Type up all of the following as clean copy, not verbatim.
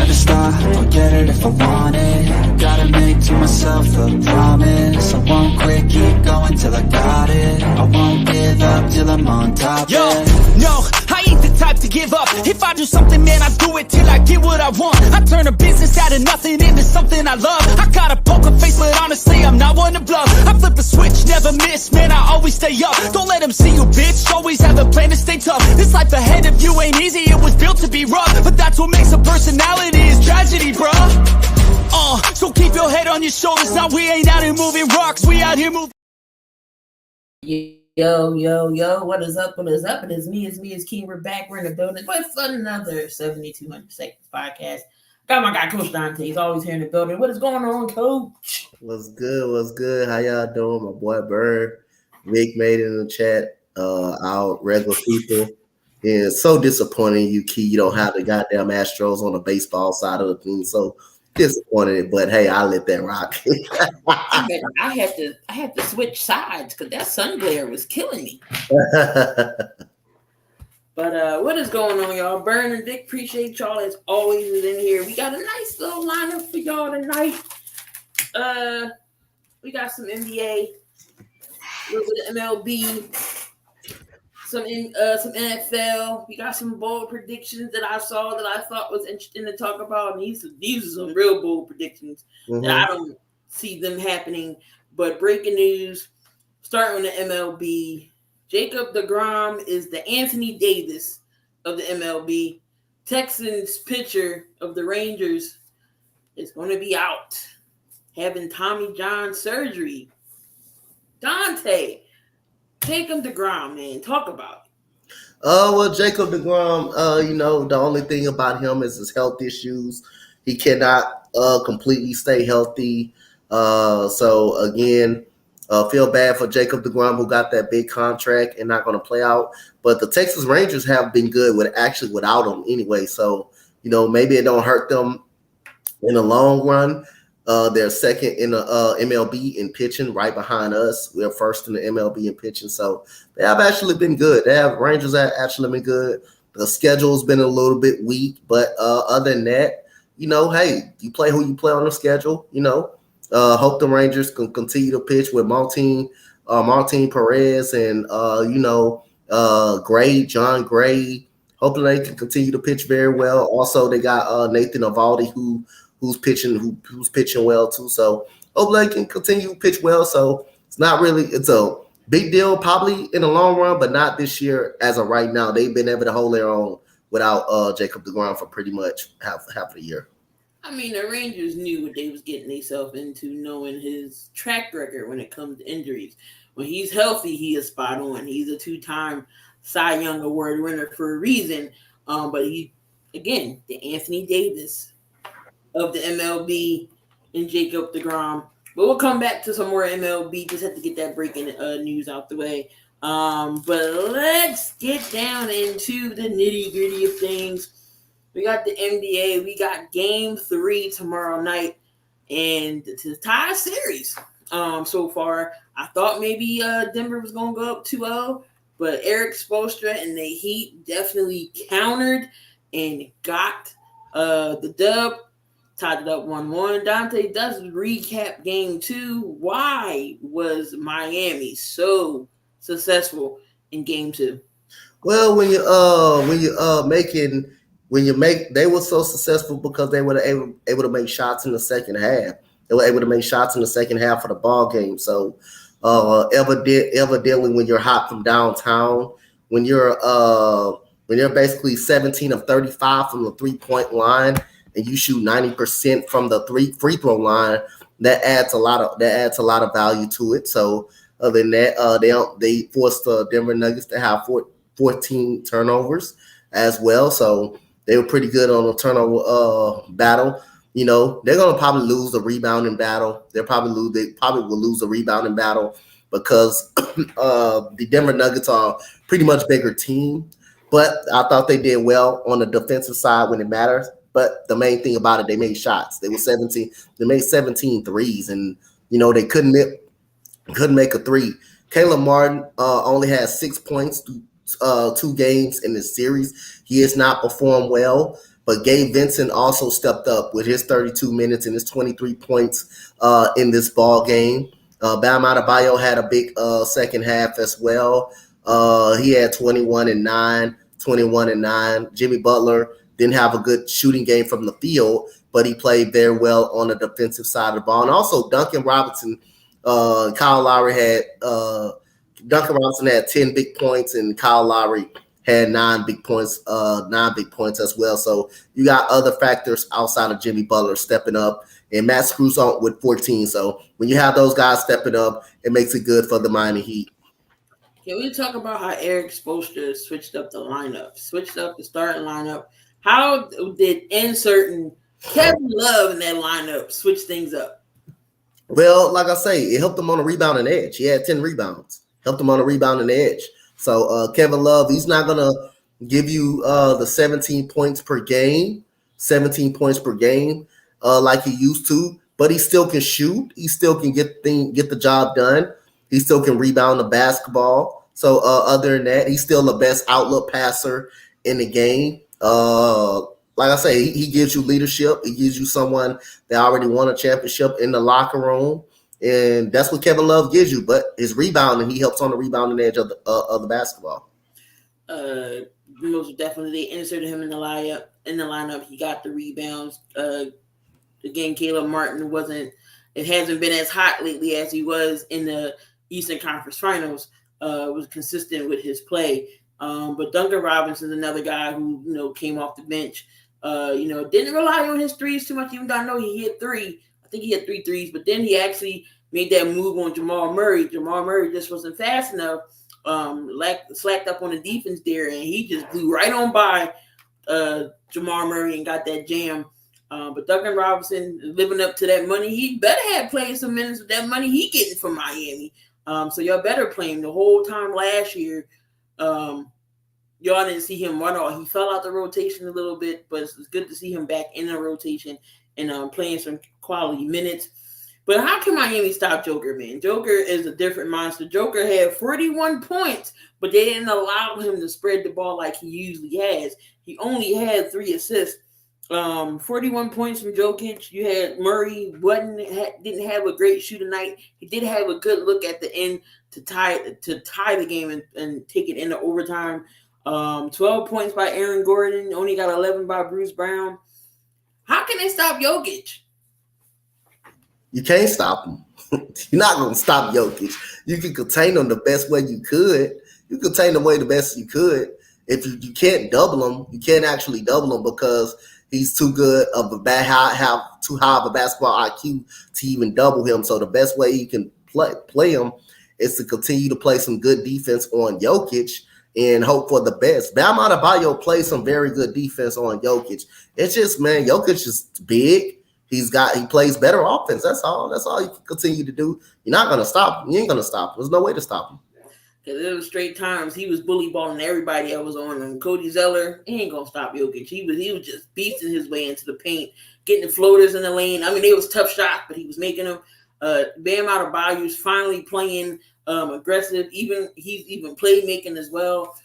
never stop, I'll get it if I want it. Gotta make to myself a promise, I won't quit, keep going till I got it. I won't give up till I'm on top. Yo, no, I ain't the type to give up. If I do something, man, I do it till I get what I want. I turn a business out of nothing into something I love. I got a poker face, but honestly, I'm not one to bluff. I flip a switch, never miss, man, I always stay up. Don't let them see you, bitch, always have a plan to stay tough. This life ahead of you ain't easy, it was built to be rough. But that's what makes a personality, is tragedy, bruh. So keep your head on your shoulders. Now we ain't out here moving rocks, we out here moving. Yo, what is up? It is me, it's Key. We're back, we're in the building with another 7200 Seconds podcast. Got my guy, Coach Donte. He's always here in the building. What is going on, Coach? What's good? How y'all doing? My boy Bird, Vic made it in the chat. Our regular people. And it's so disappointing, you Key. You don't have the goddamn Astros on the baseball side of the team. So disappointed, but hey, I'll let that rock. I had to switch sides because that sun glare was killing me. But what is going on, y'all? Burn and Dick, appreciate y'all as always is in here. We got a nice little lineup for y'all tonight. We got some NBA, a little bit of MLB, some NFL. We got some bold predictions that I saw that I thought was interesting to talk about. And these are some real bold predictions that I don't see them happening. But breaking news, starting with the MLB, Jacob deGrom is the Anthony Davis of the MLB. Texans pitcher of the Rangers is going to be out, having Tommy John surgery. Donte, Jacob deGrom, man, talk about it. Well, Jacob deGrom, the only thing about him is his health issues. He cannot completely stay healthy. So again, feel bad for Jacob deGrom, who got that big contract and not going to play out. But the Texas Rangers have been good without him anyway. So, maybe it don't hurt them in the long run. They're second in the MLB in pitching, right behind us. We're first in the MLB in pitching. So they have actually been good. Rangers have actually been good. The schedule's been a little bit weak, but other than that, hey, you play who you play on the schedule, Hope the Rangers can continue to pitch with Martin Perez and John Gray. Hoping they can continue to pitch very well. Also, they got Nathan Eovaldi who's pitching well too. So hopefully they can continue to pitch well. So it's a big deal probably in the long run, but not this year as of right now. They've been able to hold their own without Jacob deGrom for pretty much half the year. I mean, the Rangers knew what they was getting themselves into, knowing his track record when it comes to injuries. When he's healthy, he is spot on. He's a 2-time Cy Young Award winner for a reason. But he, again, the Anthony Davis of the MLB and Jacob deGrom. But we'll come back to some more MLB. Just have to get that breaking news out the way. But let's get down into the nitty-gritty of things. We got the NBA. We got Game 3 tomorrow night, and to tie a series. So far, I thought maybe Denver was going to go up 2-0, but Eric Spoelstra and the Heat definitely countered and got the dub, tied it up 1-1. Donte does recap Game 2. Why was Miami so successful in Game 2? Well, they were so successful because they were able to make shots in the second half. They were able to make shots in the second half of the ball game. So evidently when you're hot from downtown, when you're basically 17 of 35 from the 3-point line and you shoot 90% from the free throw line, that adds a lot of value to it. So other than that, they forced the Denver Nuggets to have 14 turnovers as well. So they were pretty good on the turnover battle. They're gonna probably lose the rebounding battle. They probably will lose the rebounding battle because the Denver Nuggets are pretty much bigger team. But I thought they did well on the defensive side when it matters. But the main thing about it, they made shots. They made 17 threes, and they couldn't make a three. Caleb Martin only has 6 points through 2 games in this series. He has not performed well. but Gabe Vincent also stepped up with his 32 minutes and his 23 points in this ball game. Bam Adebayo had a big second half as well. He had 21 and 9. Jimmy Butler didn't have a good shooting game from the field, but he played very well on the defensive side of the ball. And also Duncan Robinson, Kyle Lowry had Duncan Robinson had 10 big points, and Kyle Lowry had 9 big points as well. So you got other factors outside of Jimmy Butler stepping up, and Matt Screws on with 14. So when you have those guys stepping up, it makes it good for the Miami Heat. Can we talk about how Eric Spoelstra switched up the lineup, switched up the starting lineup? How did inserting Kevin Love in that lineup switch things up? Well, like I say, it helped him on a rebounding edge. He had 10 rebounds. Helped him on a rebounding edge. So Kevin Love, he's not going to give you the 17 points per game like he used to, but he still can shoot. He still can get the job done. He still can rebound the basketball. So other than that, he's still the best outlet passer in the game. Like I say, he gives you leadership. He gives you someone that already won a championship in the locker room. And that's what Kevin Love gives you. But his rebounding, he helps on the rebounding edge of the basketball. Most definitely, they inserted him in the lineup. He got the rebounds. Again, Caleb Martin hasn't been as hot lately as he was in the Eastern Conference Finals. Was consistent with his play. But Duncan Robinson's another guy who came off the bench. Didn't rely on his threes too much, even though I know he hit 3. I think he had 3 threes, but then he actually made that move on Jamal Murray. Jamal Murray just wasn't fast enough, slacked up on the defense there, and he just blew right on by Jamal Murray and got that jam. But Duncan Robinson living up to that money. He better have played some minutes with that money he getting from Miami. So y'all better play him. The whole time last year, y'all didn't see him run off. He fell out the rotation a little bit, but it's good to see him back in the rotation and playing some quality minutes. But how can Miami stop Joker, man? Joker is a different monster. Joker had 41 points, but they didn't allow him to spread the ball like he usually has. He only had 3 assists. 41 points from Jokic. You had Murray didn't have a great shooting night. He did have a good look at the end to tie the game and take it into overtime. 12 points by Aaron Gordon. Only got 11 by Bruce Brown. How can they stop Jokic? You can't stop him. You're not going to stop Jokic. You can contain him the best way you could. You contain him the best you could. If you can't double him, you can't actually double him because he's too good of too high of a basketball IQ to even double him. So the best way you can play him is to continue to play some good defense on Jokic and hope for the best. Bam Adebayo plays some very good defense on Jokic. It's just, man, Jokic is big. He plays better offense. That's all you can continue to do. You're not going to stop him. You ain't going to stop him. There's no way to stop him. Because there was straight times he was bully balling everybody that was on him. Cody Zeller, he ain't going to stop Jokic. He was just beasting his way into the paint, getting the floaters in the lane. I mean, it was tough shots, but he was making them. Bam Adebayo's finally playing aggressive. He's even playmaking as well.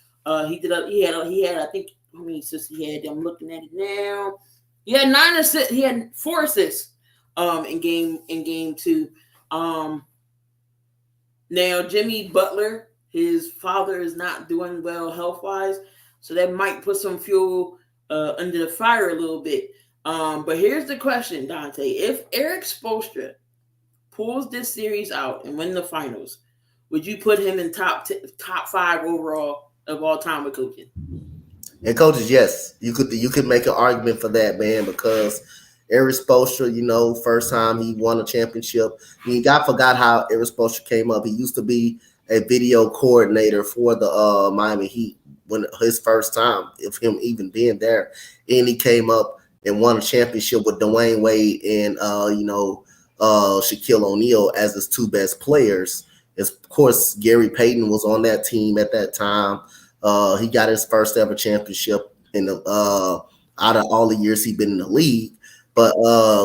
He had I think how many assists he had. I'm looking at it now. He had 9 assists. He had 4 assists in game 2. Now Jimmy Butler, his father is not doing well health-wise, so that might put some fuel under the fire a little bit. But here's the question, Donte. If Eric Spoelstra pulls this series out and win the finals, would you put him in top 5 overall of all time with coaching? And coaches, yes, you could make an argument for that, man, because Eric Spoelstra, first time he won a championship. I mean, forgot how Eric Spoelstra came up. He used to be a video coordinator for the Miami Heat when his first time, of him even being there, and he came up and won a championship with Dwayne Wade and Shaquille O'Neal as his 2 best players. Of course, Gary Payton was on that team at that time. He got his first ever championship out of all the years he'd been in the league. But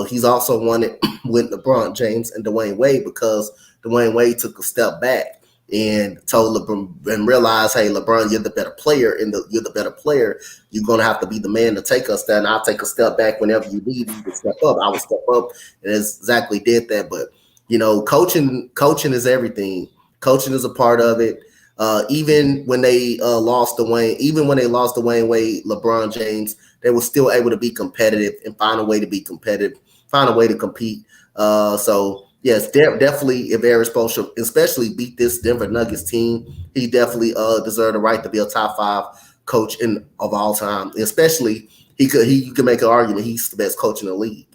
he's also won it with LeBron James and Dwayne Wade because Dwayne Wade took a step back and told LeBron and realized, hey, LeBron, you're the better player, and you're the better player. You're gonna have to be the man to take us there, and I'll take a step back whenever you need me to step up. I will step up, and exactly did that. But coaching is everything. Coaching is a part of it. Even when they lost Dwayne Wade, LeBron James, they were still able to be competitive and find a way to be competitive, find a way to compete. So yes, definitely, if Eric Spoelstra especially beat this Denver Nuggets team, he definitely deserved the right to be a top 5 coach of all time. Especially, you could make an argument he's the best coach in the league.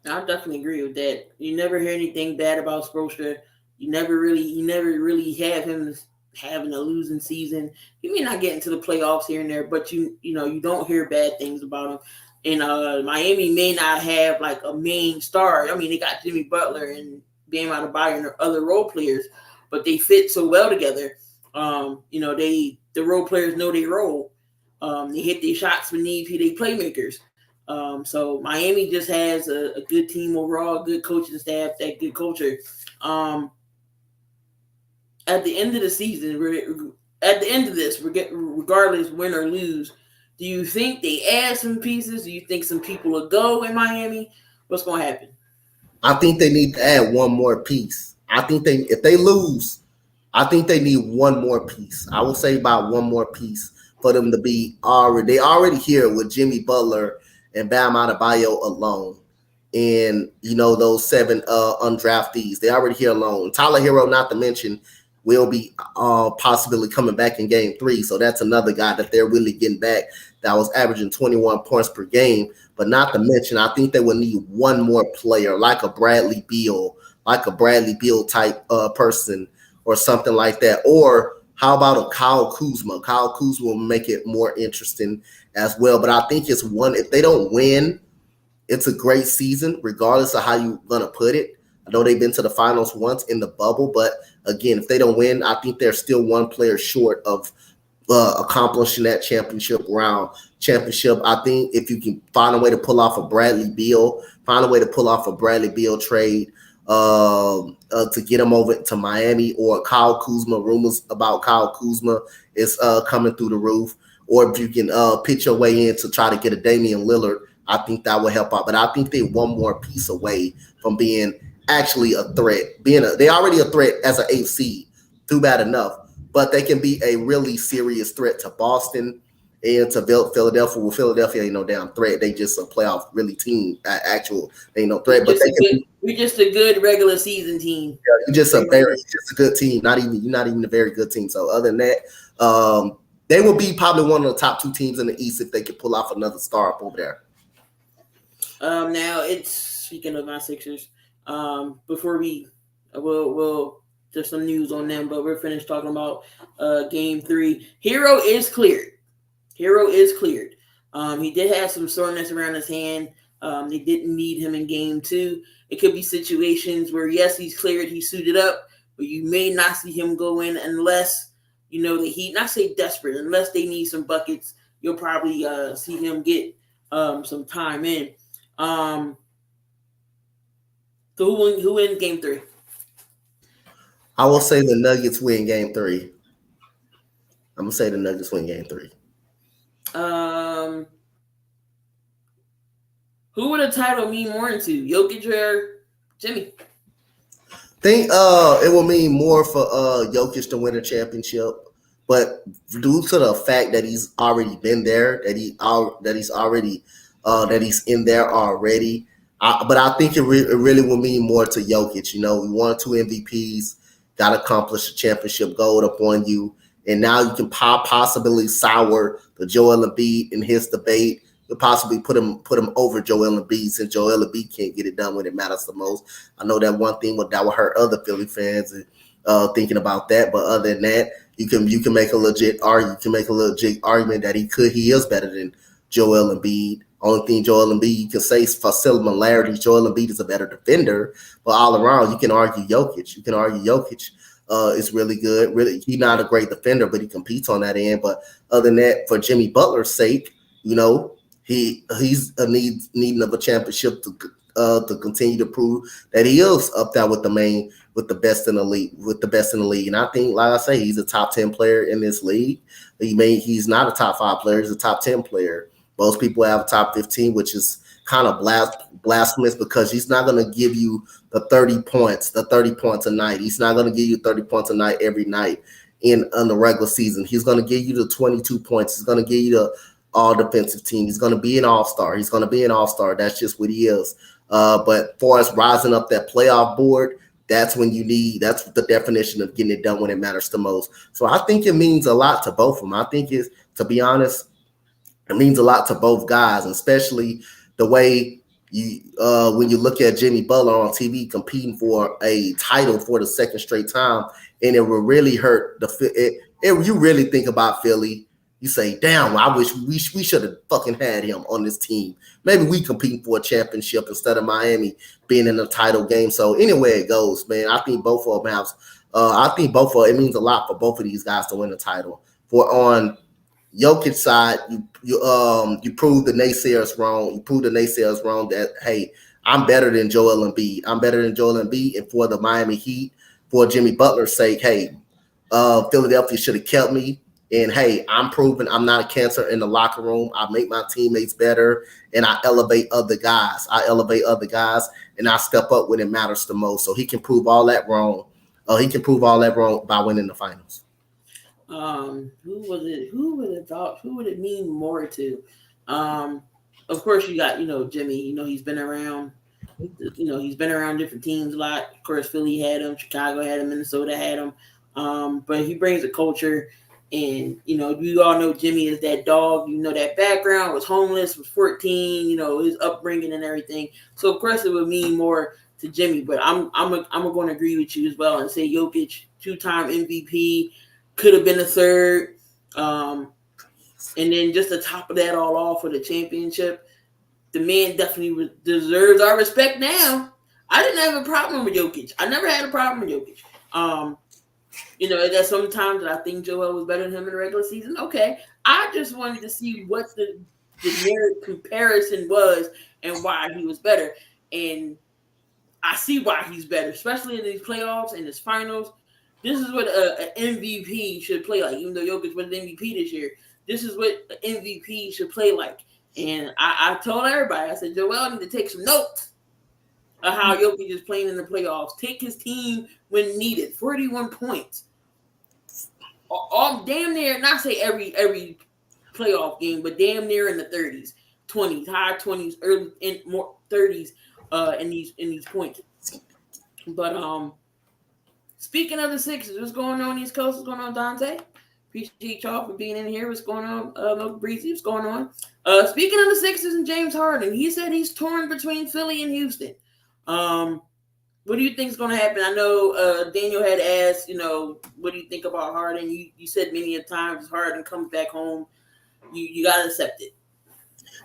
I definitely agree with that. You never hear anything bad about Spoelstra. You never really have him having a losing season. He may not get into the playoffs here and there, but you don't hear bad things about him. And Miami may not have like a main star. I mean, they got Jimmy Butler and Bam Adebayo and other role players, but they fit so well together. The role players know their role. They hit their shots when need be. They playmakers. So Miami just has a good team overall, good coaching staff, that good culture. At the end of the season, regardless win or lose, do you think they add some pieces? Do you think some people will go in Miami? What's going to happen? I think they need to add one more piece. I think if they lose, I think they need one more piece. I will say about one more piece for them to be already here with Jimmy Butler and Bam Adebayo alone. And those 7 undraftees, they already here alone. Tyler Hero, not to mention, will be possibly coming back in game 3. So that's another guy that they're really getting back that was averaging 21 points per game. But not to mention, I think they will need one more player like a Bradley Beal type person or something like that. Or how about a Kyle Kuzma? Kyle Kuzma will make it more interesting as well. But I think it's one, if they don't win, it's a great season, regardless of how you're going to put it. I know they've been to the finals once in the bubble, but again, if they don't win, I think they're still one player short of accomplishing that championship. I think if you can find a way to pull off a Bradley Beal trade to get him over to Miami, or Kyle Kuzma, rumors about Kyle Kuzma is coming through the roof, or if you can pitch your way in to try to get a Damian Lillard, I think that will help out. But I think they're one more piece away from being actually a threat. They're already a threat as an 8th seed, too bad enough. But they can be a really serious threat to Boston and to Philadelphia. Well, Philadelphia ain't no damn threat. They just a playoff really team. They ain't no threat. We're just a good regular season team. Yeah, you're just a good team. You're not even a very good team. So other than that, they will be probably one of the top 2 teams in the East if they could pull off another star up over there. Now it's speaking of my Sixers. Before we'll there's some news on them, but we're finished talking about game 3. Hero is cleared. He did have some soreness around his hand. They didn't need him in game 2. It could be situations where, yes, he's cleared, he's suited up, but you may not see him go in unless the Heat, not say desperate, unless they need some buckets. You'll probably see him get some time in. So who wins game 3? I will say the Nuggets win game 3. I'm gonna say the Nuggets win game 3. Who would a title mean more to, Jokic or Jimmy? I think it will mean more for Jokic to win a championship, but due to the fact that he's already been there, that he's in there already. But I think it really will mean more to Jokic. We won 2 MVPs, got to accomplish a championship gold upon you, and now you can possibly sour the Joel Embiid in his debate. You'll possibly put him over Joel Embiid, since Joel Embiid can't get it done when it matters the most. I know that one thing that will hurt other Philly fans thinking about that, but other than that, you can make a legit argument. You can make a legit argument that he is better than Joel Embiid. Only thing Joel Embiid you can say is for similarities, Joel Embiid is a better defender, but all around you can argue Jokic. Is really good. Really, he's not a great defender, but he competes on that end. But other than that, for Jimmy Butler's sake, he's needing of a championship to continue to prove that he is up there with with the best in the league. And I think, like I say, he's a top 10 player in this league. He's not a top 5 player, he's a top 10 player. Most people have a top 15, which is kind of blasphemous because he's not going to give you the 30 points a night. He's not going to give you 30 points a night every night in the regular season. He's going to give you the 22 points. He's going to give you the all defensive team. He's going to be an all-star. That's just what he is. But for us rising up that playoff board, that's the definition of getting it done when it matters the most. So I think it means a lot to both of them. I think to be honest, it means a lot to both guys, especially the way when you look at Jimmy Butler on TV competing for a title for the second straight time, and it will really hurt you really think about Philly. You say, damn, I wish we should have fucking had him on this team. Maybe we competing for a championship instead of Miami being in the title game. So anyway it goes, man, I think both of them have. It means a lot for both of these guys to win the title. For on Jokic's side, you proved the naysayers wrong. You proved the naysayers wrong that, hey, I'm better than Joel Embiid. And for the Miami Heat, for Jimmy Butler's sake, hey, Philadelphia should have kept me. And hey, I'm proving I'm not a cancer in the locker room. I make my teammates better, and I elevate other guys. And I step up when it matters the most. So he can prove all that wrong. By winning the finals. Who was it? Who would have thought? Who would it mean more to? Of course, you got Jimmy. He's been around. He's been around different teams a lot. Of course, Philly had him, Chicago had him, Minnesota had him. But he brings a culture. And, we all know Jimmy is that dog, that background, was homeless, was 14, his upbringing and everything. So, of course, it would mean more to Jimmy. But I'm going to agree with you as well and say Jokic, 2-time MVP, could have been a third. And then just to top of that all off for the championship, the man definitely deserves our respect now. I didn't have a problem with Jokic. I never had a problem with Jokic. There's sometimes that I think Joel was better than him in the regular season. Okay. I just wanted to see what the generic comparison was and why he was better. And I see why he's better, especially in these playoffs and his finals. This is what an MVP should play like, even though Jokic was the MVP this year. This is what an MVP should play like. And I told everybody, I said, Joel need to take some notes of how Jokic is playing in the playoffs. Take his team when needed. 41 points. All damn near, not say every playoff game, but damn near in the 30s, 20s, high 20s, early in more 30s in these points. But speaking of the Sixers, what's going on East Coast? What's going on, Donte? Appreciate y'all for being in here. What's going on, Milk Breezy? What's going on? Speaking of the Sixers and James Harden, he said he's torn between Philly and Houston. What do you think is going to happen? I know Daniel had asked, what do you think about Harden? You said many a times Harden comes back home, you got to accept it.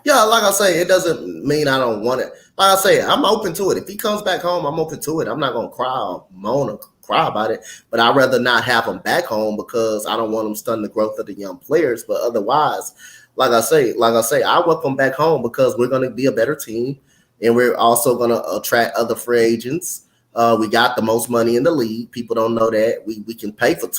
Yeah, like I say, it doesn't mean I don't want it. Like I say, I'm open to it. If he comes back home, I'm open to it. I'm not going to cry or moan or cry about it, but I'd rather not have him back home because I don't want him stunning the growth of the young players. But otherwise, like I say, I welcome him back home because we're going to be a better team, and we're also going to attract other free agents. We got the most money in the league. People don't know that. We can pay for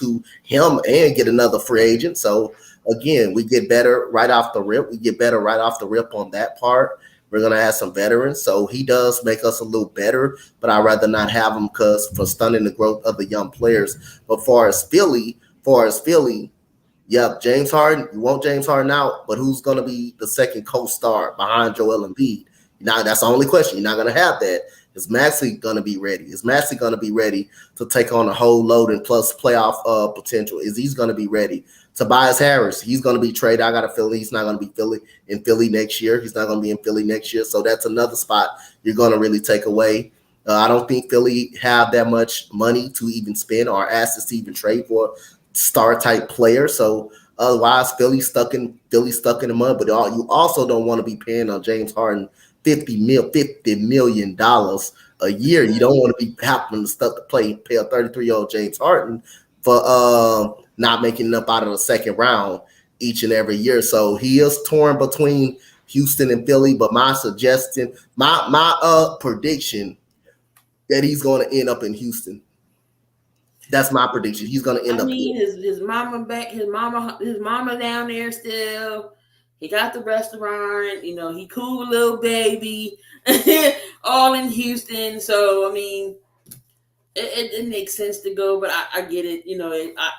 him and get another free agent. So, again, we get better right off the rip. On that part. We're going to have some veterans. So he does make us a little better, but I'd rather not have him for stunning the growth of the young players. But far as Philly, James Harden, you want James Harden out, but who's going to be the second co-star behind Joel Embiid? Now, that's the only question. You're not going to have that. Is Maxey going to be ready? Is Maxey going to be ready to take on a whole load and plus playoff potential? Is he's going to be ready? Tobias Harris, he's going to be traded. I got a feeling he's not going to be in Philly next year. He's not going to be in Philly next year. So that's another spot you're going to really take away. I don't think Philly have that much money to even spend or assets to even trade for star type players. So otherwise, Philly's stuck in the mud. But you also don't want to be paying on James Harden $50 million a year. You don't want to be happening to pay a 33-year-old James Harden for not making enough out of the second round each and every year. So he is torn between Houston and Philly, but my prediction that he's going to end up in Houston. That's my prediction. He's going to end up. His mama back. His mama down there still. He got the restaurant. He cool little baby. All in Houston. So it makes sense to go, but I get it.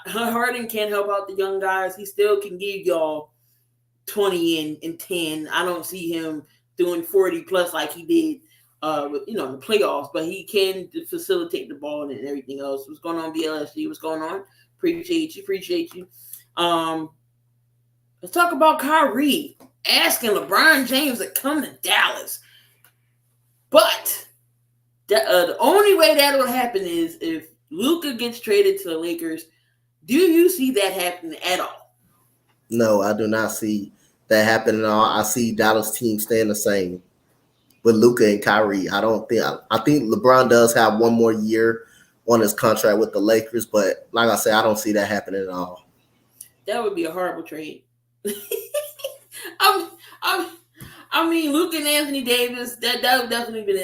Harden can't help out the young guys. He still can give y'all 20 and 10. I don't see him doing 40 plus like he did with in the playoffs, but he can facilitate the ball and everything else. What's going on, BLSG? What's going on? Appreciate you. Let's talk about Kyrie asking LeBron James to come to Dallas. But the only way that will happen is if Luka gets traded to the Lakers. Do you see that happening at all? No, I do not see that happening at all. I see Dallas team staying the same with Luka and Kyrie. I think LeBron does have one more year on his contract with the Lakers, but like I said, I don't see that happening at all. That would be a horrible trade. Luka and Anthony Davis, that would definitely be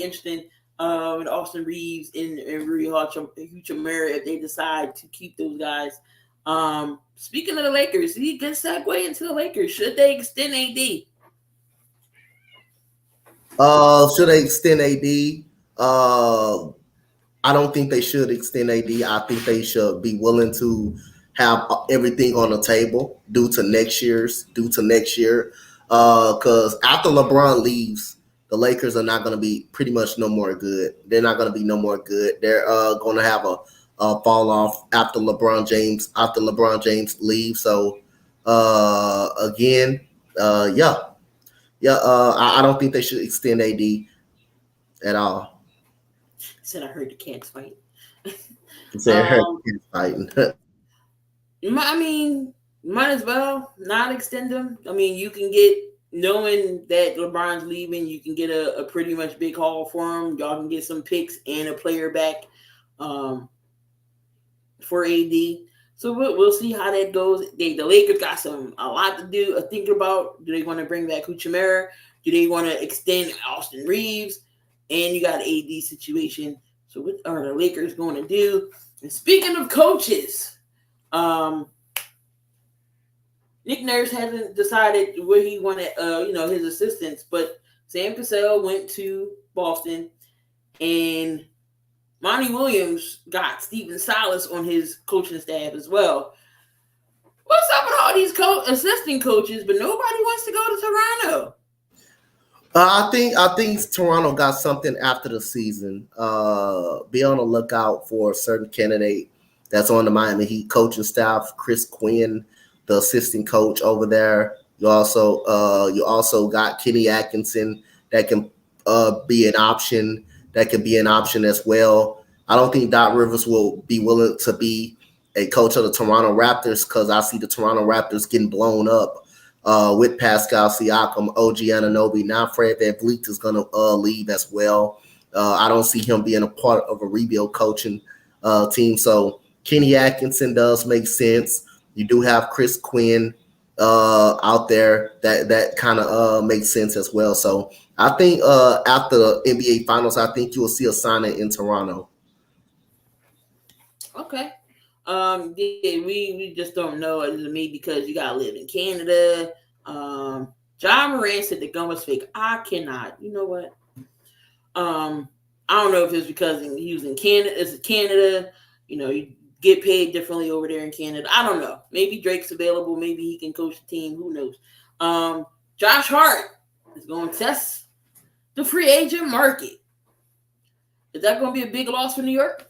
interesting. With Austin Reeves and Rui Hachimura if they decide to keep those guys. Speaking of the Lakers, he can segue into the Lakers. Should they extend AD? Should they extend AD? I don't think they should extend AD. I think they should be willing to have everything on the table due to next year. Because after LeBron leaves, the Lakers are not going to be pretty much no more good. They're not going to be no more good. They're going to have a fall off after LeBron James leaves. So I don't think they should extend AD at all. Said I heard the cats fight. Said I heard the cats fighting. Might as well not extend them. You can get. Knowing that LeBron's leaving, you can get a pretty much big haul for him. Y'all can get some picks and a player back for AD. So we'll see how that goes. The Lakers got a lot to think about. Do they want to bring back Hachimura? Do they want to extend Austin Reeves? And you got an AD situation. So what are the Lakers going to do? And speaking of coaches, Nick Nurse hasn't decided where he wanted, his assistants, but Sam Cassell went to Boston, and Monty Williams got Stephen Silas on his coaching staff as well. What's up with all these assistant coaches, but nobody wants to go to Toronto? I think Toronto got something after the season. Be on the lookout for a certain candidate that's on the Miami Heat coaching staff, Chris Quinn, the assistant coach over there. You also got Kenny Atkinson that can be an option. That can be an option as well. I don't think Doc Rivers will be willing to be a coach of the Toronto Raptors because I see the Toronto Raptors getting blown up with Pascal Siakam, OG Anunoby. Now Fred VanVleet is going to leave as well. I don't see him being a part of a rebuild coaching team. So Kenny Atkinson does make sense. You do have Chris Quinn out there that kind of makes sense as well. So I think after the NBA Finals, I think you will see a signing in Toronto. Okay. We just don't know. Maybe because you gotta live in Canada. John Moran said the gun was fake. I cannot. You know what? I don't know if it's because he was in Canada. It's Canada. You get paid differently over there in Canada. I don't know. Maybe Drake's available. Maybe he can coach the team. Who knows? Josh Hart is going to test the free agent market. Is that going to be a big loss for New York?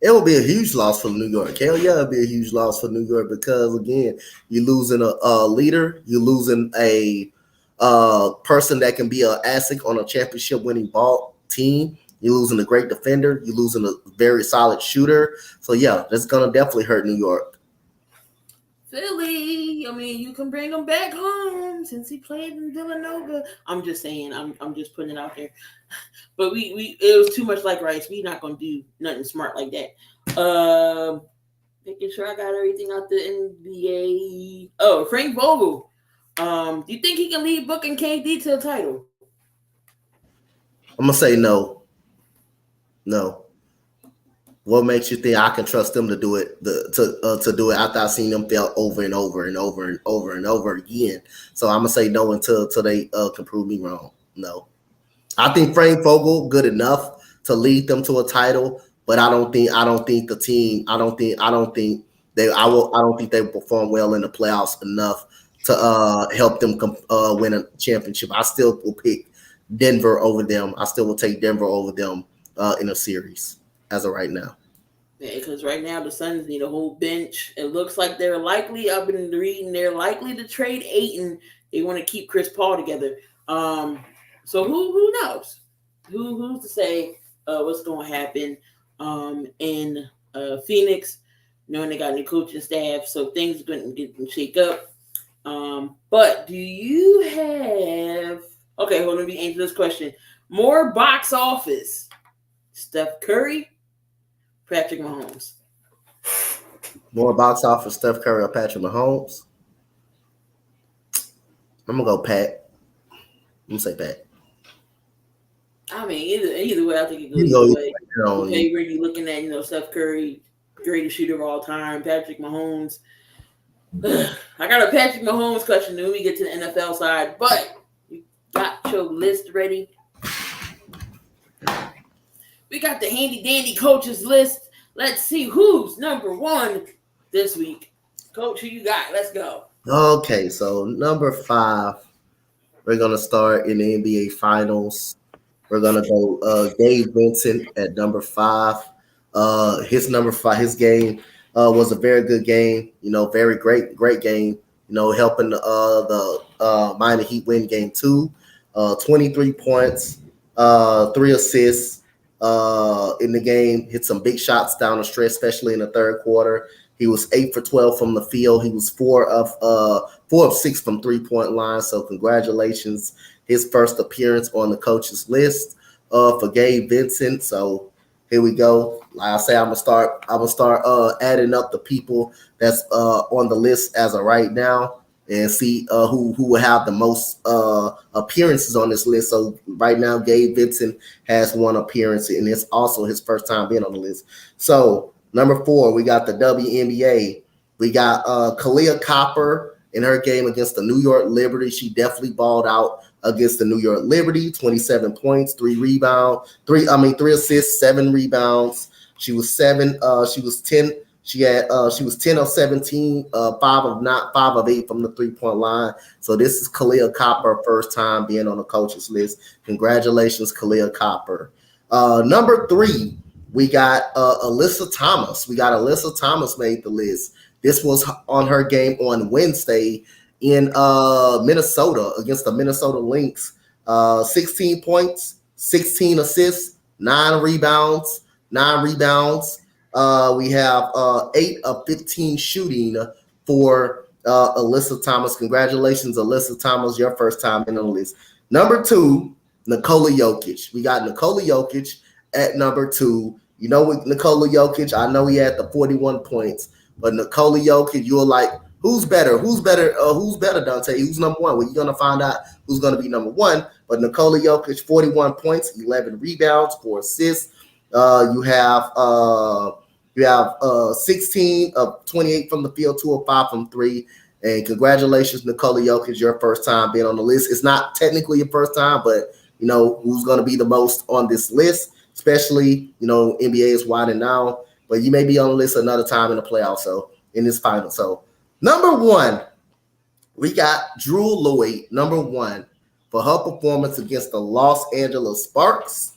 It will be a huge loss for New York. Hell yeah, it'll be a huge loss for New York because, again, you're losing a leader. You're losing a person that can be an asset on a championship-winning ball team. You're losing a great defender. You're losing a very solid shooter. So, yeah, that's going to definitely hurt New York. Philly, you can bring him back home since he played in Villanova. I'm just saying. I'm just putting it out there. But it was too much like Rice. We're not going to do nothing smart like that. Making sure I got everything out the NBA. Oh, Frank Vogel Do you think he can lead Book and KD to the title? I'm gonna say no. No. What makes you think I can trust them to do it? To do it after I've seen them fail over and over and over and over and over again. So I'm gonna say no until they can prove me wrong. No. I think Frank Vogel good enough to lead them to a title, but I don't think the team. I don't think they. I don't think they perform well in the playoffs enough to help them win a championship. I still will pick Denver over them. I still will take Denver over them in a series as of right now. Yeah, because right now the Suns need a whole bench. It looks like they're likely. I've been reading they're likely to trade Aiton. They want to keep Chris Paul together. So who knows? Who's to say what's going to happen in Phoenix? Knowing they got new coaching staff, so things are going to get them shake up. But do you have? Okay, hold on. Let me answer this question. More box office: Steph Curry, Patrick Mahomes. More box office: Steph Curry or Patrick Mahomes. I'm gonna go Pat. I'm gonna say Pat. I mean, either way, I think it goes You go either way. either way. Okay, when you're looking at Steph Curry, greatest shooter of all time, Patrick Mahomes. I got a Patrick Mahomes question when we get to the NFL side, but you got your list ready. We got the handy dandy coaches list. Let's see who's number one this week. Coach, who you got? Let's go. Okay, so number 5, we're gonna start in the NBA Finals. We're gonna go Gabe Vincent at number 5. His number 5, his game was a very good game. Very great game. Helping the Miami Heat win game 2. 23 points, 3 assists in the game. Hit some big shots down the stretch, especially in the third quarter. He was 8 for 12 from the field. He was 4 of 6 from 3-point line. So congratulations, his first appearance on the coaches list for Gabe Vincent. So here we go. Like I say, I'm gonna start adding up the people that's on the list as of right now and see who will have the most appearances on this list. So right now, Gabe Vincent has 1 appearance, and it's also his first time being on the list. So number 4, we got the WNBA. We got Kalia Copper in her game against the New York Liberty. She definitely balled out against the New York Liberty. 27 points, 3 assists, 7 rebounds. She was 10. She was 10 of 17, 5 of 8 from the 3-point line. So this is Kalia Copper, first time being on the coaches list. Congratulations, Kalia Copper. Number 3, we got Alyssa Thomas. Alyssa Thomas made the list. This was on her game on Wednesday in Minnesota against the Minnesota Lynx. 16 points, 16 assists, 9 rebounds. We have 8 of 15 shooting for Alyssa Thomas. Congratulations, Alyssa Thomas, your first time in the list. Number 2, Nikola Jokic. We got Nikola Jokic at number 2. With Nikola Jokic, I know he had the 41 points, but Nikola Jokic, you're like, who's better? Who's better, Donte? Who's number 1? Well, you're going to find out who's going to be number 1. But Nikola Jokic, 41 points, 11 rebounds, 4 assists. You have 16 of 28 from the field, 2 of 5 from 3. And congratulations, Nikola Jokic, your first time being on the list. It's not technically your first time, but who's going to be the most on this list, especially, NBA is winding down, but you may be on the list another time in the playoffs, so in this final. So number 1, we got Drew Lloyd, number 1, for her performance against the Los Angeles Sparks.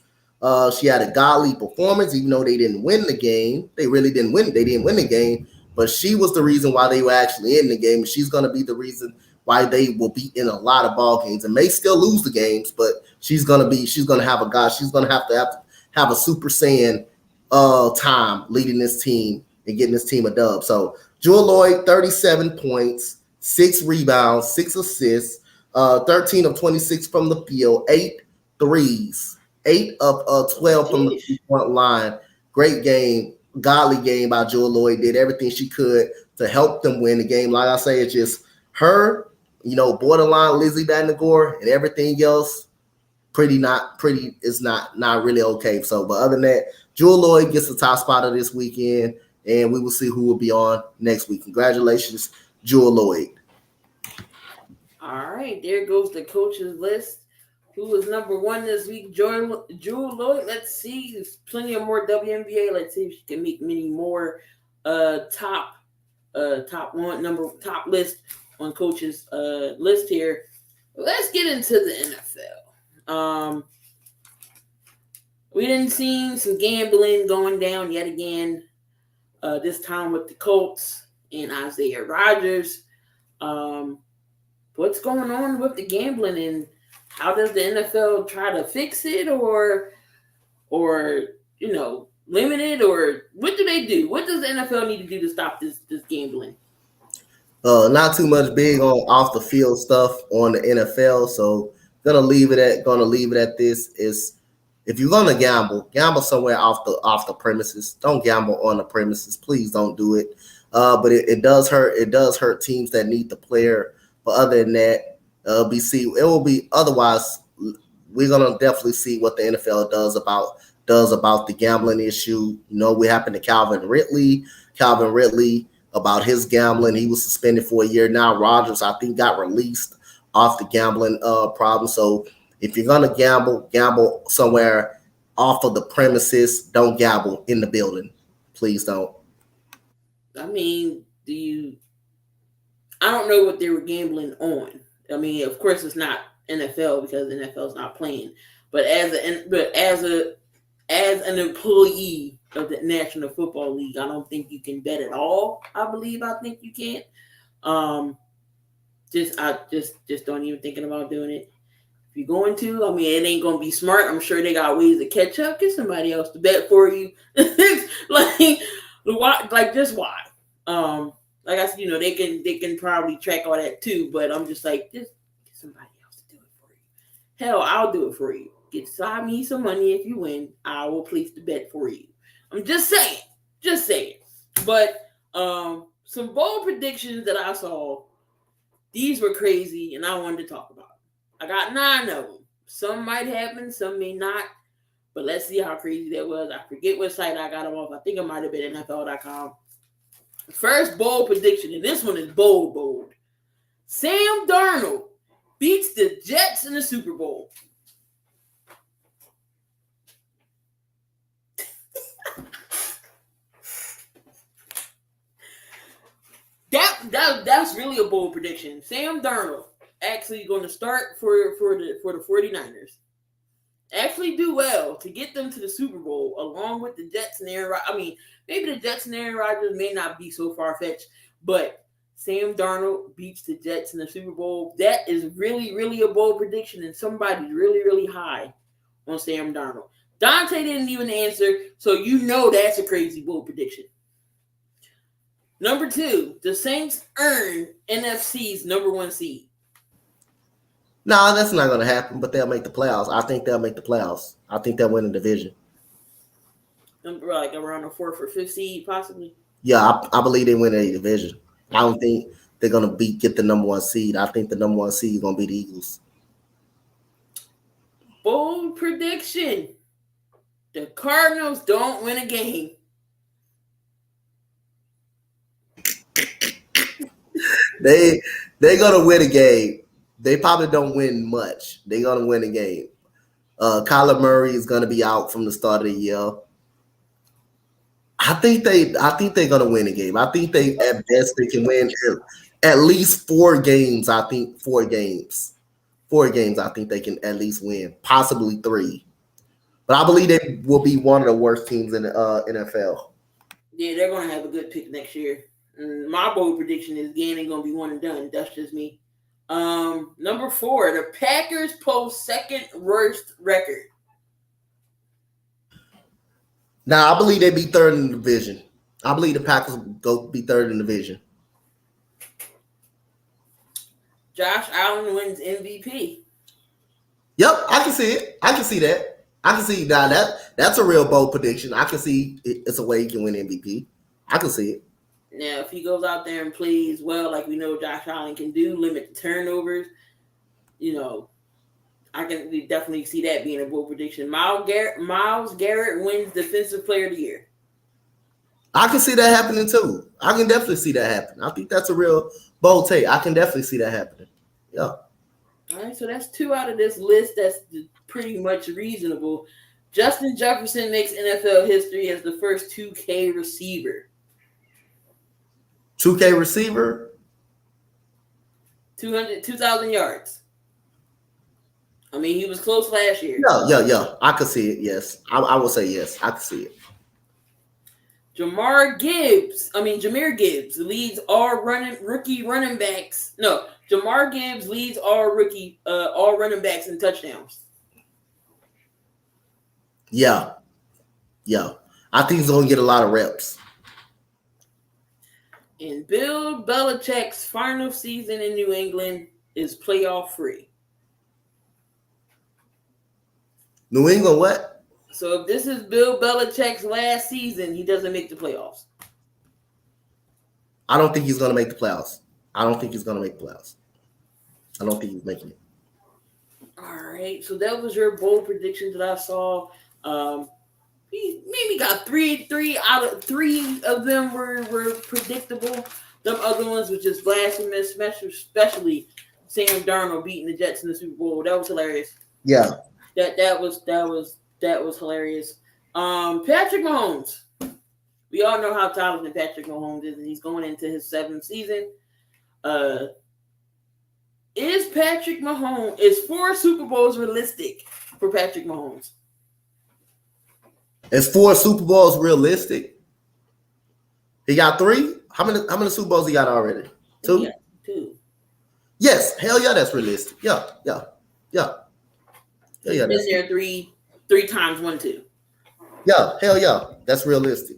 She had a godly performance, even though they didn't win the game. They really didn't win. They didn't win the game, but she was the reason why they were actually in the game. She's going to be the reason why they will be in a lot of ball games and may still lose the games, but she's going to have a guy. She's going to have a Super Saiyan time leading this team and getting this team a dub. So Jewel Lloyd, 37 points, 6 rebounds, 6 assists, 13 of 26 from the field, 8 threes, 8 of 12 from the 3-point line. Great game, godly game by Jewel Lloyd. Did everything she could to help them win the game. Like I say, it's just her, borderline Lizzie Bandagore, and everything else is not really okay. So, but other than that, Jewel Lloyd gets the top spot of this weekend, and we will see who will be on next week. Congratulations, Jewel Lloyd. All right, there goes the coaches list. Who was number one this week? Jewel Lloyd. Let's see. There's plenty of more WNBA. Let's see if she can make many more top list on coaches list here. Let's get into the NFL. We didn't see some gambling going down yet again. This time with the Colts and Isaiah Rodgers. What's going on with the gambling, and how does the NFL try to fix it, or limit it, or what do they do? What does the NFL need to do to stop this gambling? Not too much big on off the field stuff on the NFL, so gonna leave it at this. Is if you're gonna gamble somewhere off the premises. Don't gamble on the premises. Please don't do it. But it does hurt. It does hurt teams that need the player. But other than that, it will be otherwise. We're gonna definitely see what the NFL does about the gambling issue. What happened to Calvin Ridley about his gambling. He was suspended for a year. Now Rodgers, I think, got released off the gambling problem. So if you're gonna gamble somewhere off of the premises. Don't gamble in the building. Please don't. I mean, I don't know what they were gambling on. I mean, of course, it's not NFL because the NFL is not playing. But as an employee of the National Football League, I don't think you can bet at all. I think you can't. Just don't even thinking about doing it. If you're going to, I mean, it ain't gonna be smart. I'm sure they got ways to catch up. Get somebody else to bet for you. Just why? Like I said, they can probably track all that too. But I'm just like, just get somebody else to do it for you. Hell, I'll do it for you. Side me some money if you win. I will place the bet for you. I'm just saying. But some bold predictions that I saw. These were crazy, and I wanted to talk about them. I got 9 of them. Some might happen, some may not. But let's see how crazy that was. I forget what site I got them off. I think it might have been NFL.com. First bold prediction, and this one is bold. Sam Darnold beats the Jets in the Super Bowl. That's really a bold prediction. Sam Darnold actually going to start for the 49ers. Actually do well to get them to the Super Bowl along with the Jets and Aaron Rodgers. I mean, maybe the Jets and Aaron Rodgers may not be so far-fetched, but Sam Darnold beats the Jets in the Super Bowl. That is really, really a bold prediction, and somebody's really, really high on Sam Darnold. Donte didn't even answer, so that's a crazy bold prediction. Number 2, the Saints earn NFC's number 1 seed. No, that's not going to happen, but they'll make the playoffs. I think they'll make the playoffs. I think they'll win the division. Like around the 4th or 5th seed, possibly? Yeah, I believe they win a division. I don't think they're going to get the number 1 seed. I think the number 1 seed is going to be the Eagles. Bold prediction. The Cardinals don't win a game. They're gonna win a game. They probably don't win much. They're gonna win a game. Kyler Murray is gonna be out from the start of the year. I think they're gonna win a game. I think at best they can win at least 4 games. I think 4 games. 4 games. I think they can at least win, possibly 3. But I believe they will be one of the worst teams in the NFL. Yeah, they're gonna have a good pick next year. My bold prediction is game ain't gonna be one and done. That's just me. Number 4, the Packers post second worst record. Now I believe they be 3rd in the division. I believe the Packers go be 3rd in the division. Josh Allen wins MVP. Yep, I can see it. I can see that. I can see that. That's a real bold prediction. I can see it's a way he can win MVP. I can see it. Now, if he goes out there and plays well, like we know Josh Allen can do, limit the turnovers, I can definitely see that being a bold prediction. Myles Garrett wins Defensive Player of the Year. I can see that happening too. I can definitely see that happening. I think that's a real bold take. I can definitely see that happening. Yeah. All right, so that's 2 out of this list. That's pretty much reasonable. Justin Jefferson makes NFL history as the first 2K receiver. 2K receiver? 2,000 yards. I mean, he was close last year. Yeah. I could see it, yes. I will say yes. I could see it. Jahmyr Gibbs leads all rookie running backs. No, Jahmyr Gibbs leads all running backs in touchdowns. Yeah. I think he's gonna get a lot of reps. And Bill Belichick's final season in New England is playoff free. New England what? So if this is Bill Belichick's last season, he doesn't make the playoffs. I don't think he's gonna make the playoffs. I don't think he's making it. All right. So that was your bold prediction that I saw. He maybe got three out of 3 of them were predictable. Them other ones were just blasphemous, especially Sam Darnold beating the Jets in the Super Bowl. That was hilarious. Yeah. That was hilarious. Patrick Mahomes. We all know how talented Patrick Mahomes is, and he's going into his 7th season. Is 4 Super Bowls realistic for Patrick Mahomes? Is 4 Super Bowls realistic? He got 3? How many Super Bowls he got already? 2? Yeah, 2. Yes, hell yeah, that's realistic. Yeah. This year 3 times 1, 2. Yeah, hell yeah, that's realistic.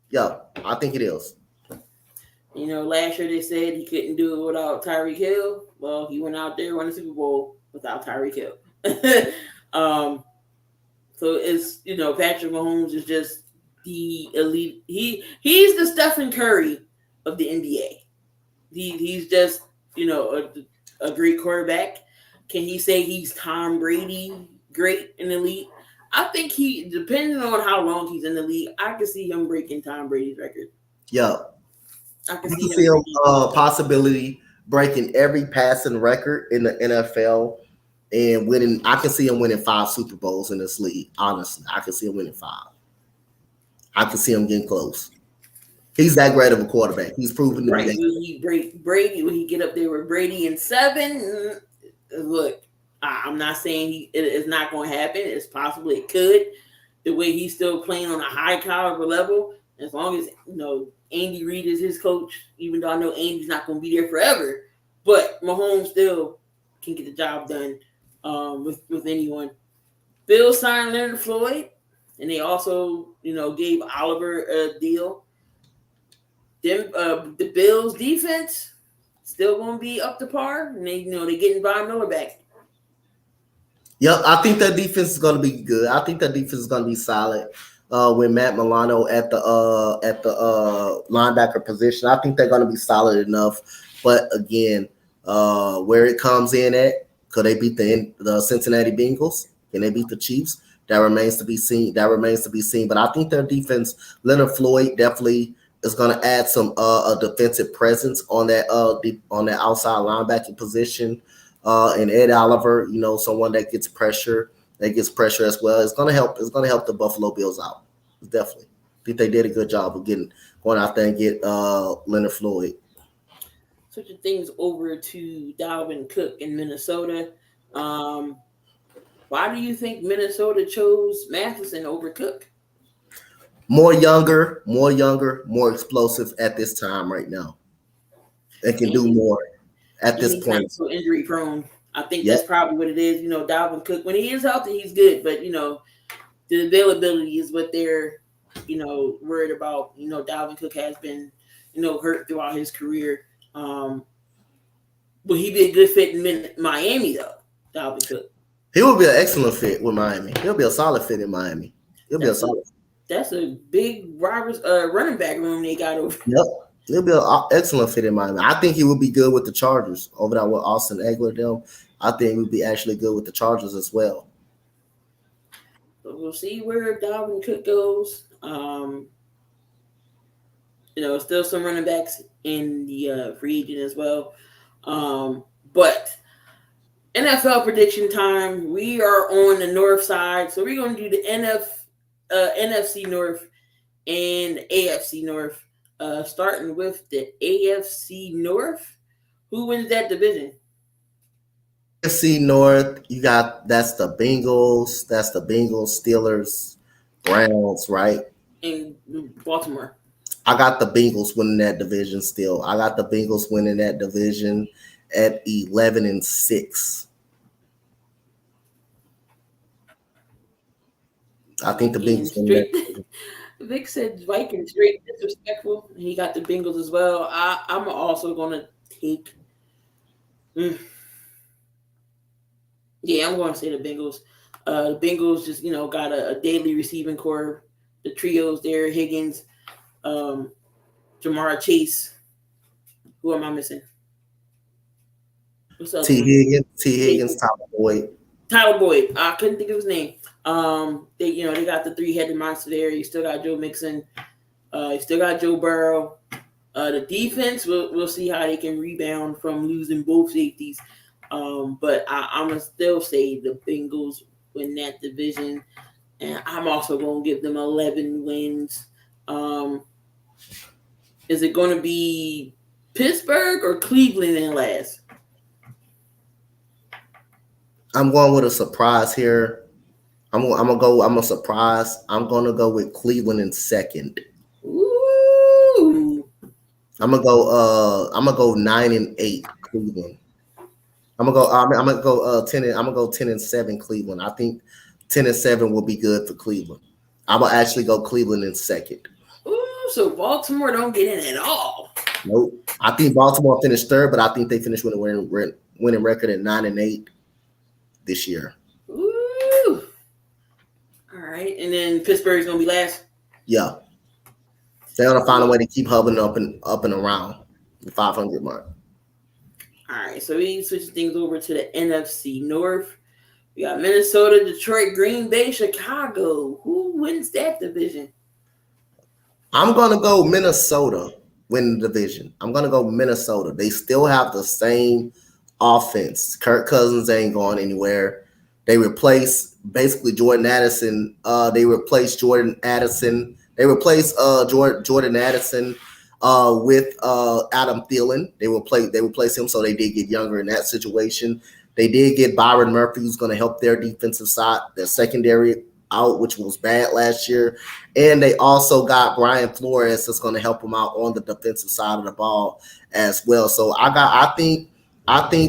Yeah, I think it is. Last year they said he couldn't do it without Tyreek Hill. Well, he went out there, won the Super Bowl without Tyreek Hill. So it's, Patrick Mahomes is just the elite. He's the Stephen Curry of the NBA. He's just, a great quarterback. Can he say he's Tom Brady, great and elite? I think depending on how long he's in the league, I can see him breaking Tom Brady's record. Yeah. I can see him possibility breaking every passing record in the NFL and winning. I can see him winning 5 Super Bowls in this league. Honestly, I can see him winning 5. I can see him getting close. He's that great of a quarterback. He's proven to be that. Will he break Brady? Will he get up there with Brady in 7? Look, I'm not saying it is not going to happen. It's possible it could. The way he's still playing on a high caliber level, as long as Andy Reid is his coach, even though I know Andy's not going to be there forever, but Mahomes still can get the job done with anyone. Bill signed Leonard Floyd, and they also, gave Oliver a deal. The Bills' defense still going to be up to par, and they getting Von Miller back. Yep, I think that defense is going to be good. I think that defense is going to be solid. With Matt Milano at the linebacker position, I think they're going to be solid enough. But again, where it comes in at, could they beat the Cincinnati Bengals? Can they beat the Chiefs? That remains to be seen. But I think their defense, Leonard Floyd, definitely is going to add some a defensive presence on that outside linebacking position. And Ed Oliver, someone that gets pressure as well. It's gonna help the Buffalo Bills out. Definitely. I think they did a good job of going out there and get Leonard Floyd. Switching things over to Dalvin Cook in Minnesota. Why do you think Minnesota chose Matheson over Cook? More younger, more explosive at this time right now. They can do more at this point. So injury prone. I think that's probably what it is. Dalvin Cook, when he is healthy, he's good. But, the availability is what they're, worried about. Dalvin Cook has been, hurt throughout his career. Will he be a good fit in Miami, though, Dalvin Cook? He will be an excellent fit with Miami. He'll be a solid fit in Miami. That's a big running back room they got over. He'll be an excellent fit in Miami. I think he would be good with the Chargers over there with Austin Eckler. Them, I think he would be actually good with the Chargers as well. So we'll see where Dalvin Cook goes. Still some running backs in the free agent as well. But NFL prediction time. We are on the north side, so we're going to do the NFC North and AFC North. Starting with the AFC North, who wins that division? AFC North, that's the Bengals, Steelers, Browns, right? In Baltimore. I got the Bengals winning that division still. I got the Bengals winning that division at 11-6. I think the Bengals win that. Vic said Vikings straight disrespectful. He got the Bengals as well. I'm also gonna take. Yeah, I'm going to say the Bengals. The Bengals just got a daily receiving core. The trios there: Higgins, Jamar Chase. Who am I missing? What's up? T. Higgins, Tyler Boyd. I couldn't think of his name. They got the three-headed monster there. You still got Joe Mixon. You still got Joe Burrow. The defense, we'll see how they can rebound from losing both safeties. But I'm gonna still say the Bengals win that division, and I'm also gonna give them 11 wins. Is it going to be Pittsburgh or Cleveland in last? I'm going with a surprise here. I'm a surprise. I'm gonna go with Cleveland in second. Ooh. I'm gonna go 9-8 Cleveland. I'm gonna go 10-7 Cleveland. I think 10-7 will be good for Cleveland. I'm gonna actually go Cleveland in second. Ooh, so Baltimore don't get in at all. Nope. I think Baltimore finished third, but I think they finished with a winning record at 9-8 this year. Ooh. All right, and then Pittsburgh's gonna be last. Yeah, they're gonna find a way to keep hovering up and around the 500 mark. All right, so we switch things over to the NFC North. We got Minnesota, Detroit, Green Bay, Chicago. Who wins that division? I'm gonna go Minnesota win the division. I'm gonna go Minnesota. They still have the same offense. Kirk Cousins ain't going anywhere. They replace basically Jordan Addison. They replace Jordan Addison. They replace Jordan Addison with Adam Thielen. They replace him, so they did get younger in that situation. They did get Byron Murphy, who's going to help their defensive side, their secondary out, which was bad last year. And they also got Brian Flores that's going to help them out on the defensive side of the ball as well. So I think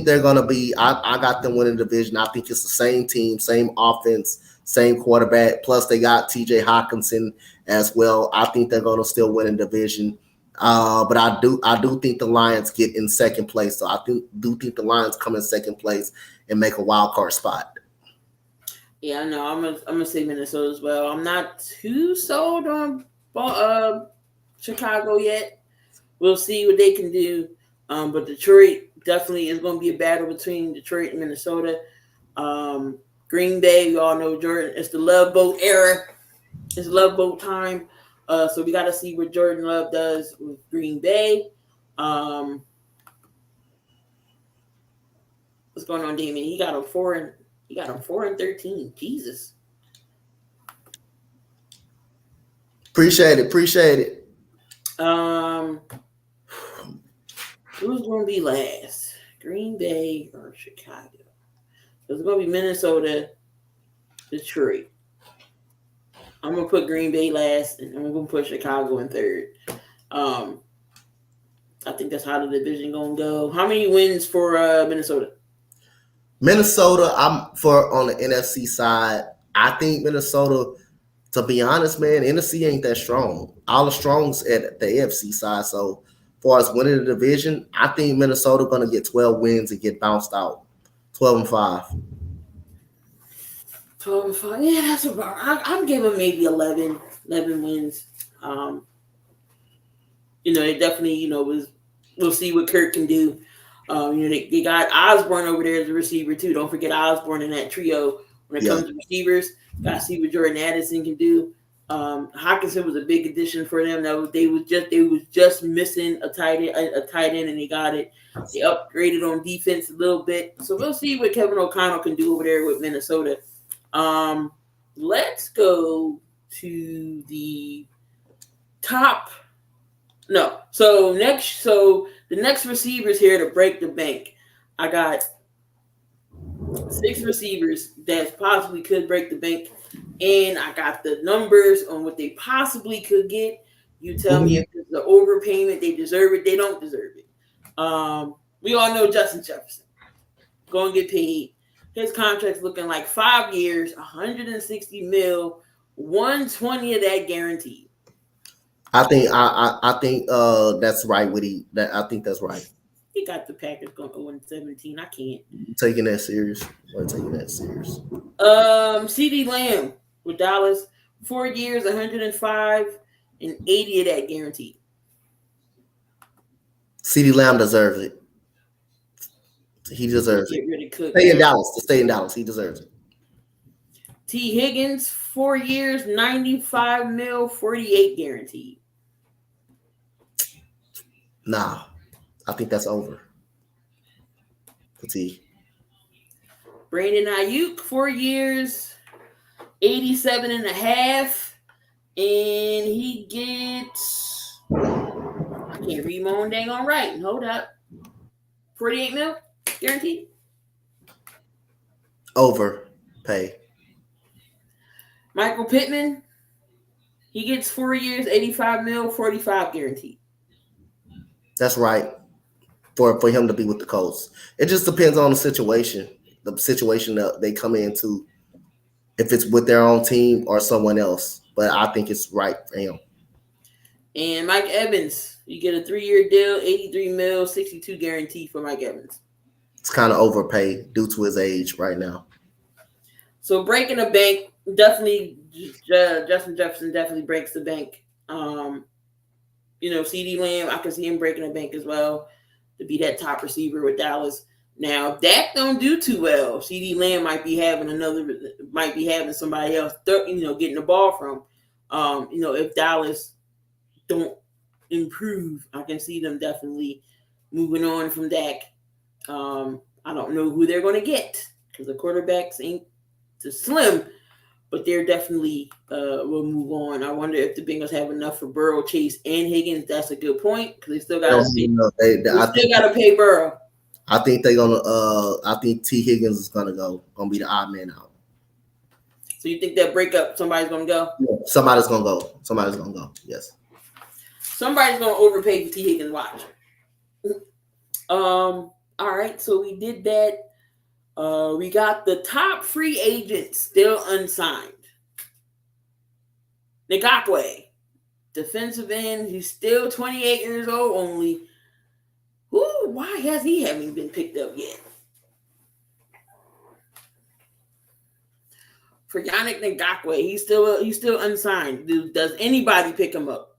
they're going to be. I got them winning the division. I think it's the same team, same offense, same quarterback. Plus they got T.J. Hawkinson as well. I think they're going to still win a division. But I do think the Lions get in second place. So I do think the Lions come in second place and make a wild card spot. Yeah, I know. I'm gonna say Minnesota as well. I'm not too sold on Chicago yet. We'll see what they can do. But Detroit definitely is going to be a battle between Detroit and Minnesota. Green Bay, you all know Jordan. It's the Love Boat era. It's Love Boat time. So we got to see what Jordan Love does with Green Bay. What's going on, Damien? He got him 4-13. Jesus. Appreciate it. Who's going to be last? Green Bay or Chicago? It's going to be Minnesota, Detroit. I'm going to put Green Bay last, and I'm going to put Chicago in third. I think that's how the division going to go. How many wins for Minnesota? Minnesota, on the NFC side. I think Minnesota, to be honest, man, NFC ain't that strong. All the strong's at the AFC side. So, as far as winning the division, I think Minnesota going to get 12 wins and get bounced out. 12-5. 12-5. Yeah, that's about. I'm giving maybe 11 wins. It definitely, we'll see what Kirk can do. They got Osborne over there as a receiver too. Don't forget Osborne in that trio when it Yeah. comes to receivers. Got to see what Jordan Addison can do. Hawkinson was a big addition for them. They was just missing a tight end, and they got it. They upgraded on defense a little bit, so we'll see what Kevin O'Connell can do over there with Minnesota. Let's go to the top. No, so the next receivers here to break the bank. I got 6 receivers that possibly could break the bank, and I got the numbers on what they possibly could get. You tell me if it's an overpayment, they deserve it, they don't deserve it. We all know Justin Jefferson going to get paid. His contract's looking like 5 years, $160 million, 120 of that guaranteed. I think that's right. I think that's right. He got the Packers going 0-17. I can't. Taking that serious. I'm taking that serious. CeeDee Lamb with Dallas, 4 years, 105, and 80 of that guaranteed. CeeDee Lamb deserves it. He deserves it. Stay in Dallas. He deserves it. T. Higgins, 4 years, 95 mil, 48 guaranteed. Nah, I think that's over. T. Brandon Ayuk, 4 years, 87 and a half, and he gets, I can't read my own dang on right. Hold up. 48 mil guaranteed. Overpay. Michael Pittman, he gets 4 years, 85 mil, 45 guaranteed. That's right. For him to be with the Colts. It just depends on the situation that they come into, if it's with their own team or someone else. But I think it's right for him. And Mike Evans, you get a 3-year deal, 83 mil, 62 guaranteed for Mike Evans. It's kind of overpaid due to his age right now. So breaking the bank, definitely, Justin Jefferson definitely breaks the bank. CeeDee Lamb, I can see him breaking the bank as well to be that top receiver with Dallas. Now, Dak don't do too well. CeeDee Lamb might be having somebody else, getting the ball from. If Dallas don't improve, I can see them definitely moving on from Dak. I don't know who they're going to get because the quarterbacks ain't too slim, but they're definitely will move on. I wonder if the Bengals have enough for Burrow, Chase, and Higgins. That's a good point because they still got to pay Burrow. I think they're gonna. I think T. Higgins is gonna be the odd man out. So you think that breakup, somebody's gonna go? Yeah, somebody's gonna go. Yes. Somebody's gonna overpay for T. Higgins. Watch. All right. So we did that. We got the top free agents still unsigned. Ngakwe, defensive end. He's still 28 years old only. Why has he haven't been picked up yet? For Yannick Ngakwe, he's still unsigned. Does anybody pick him up?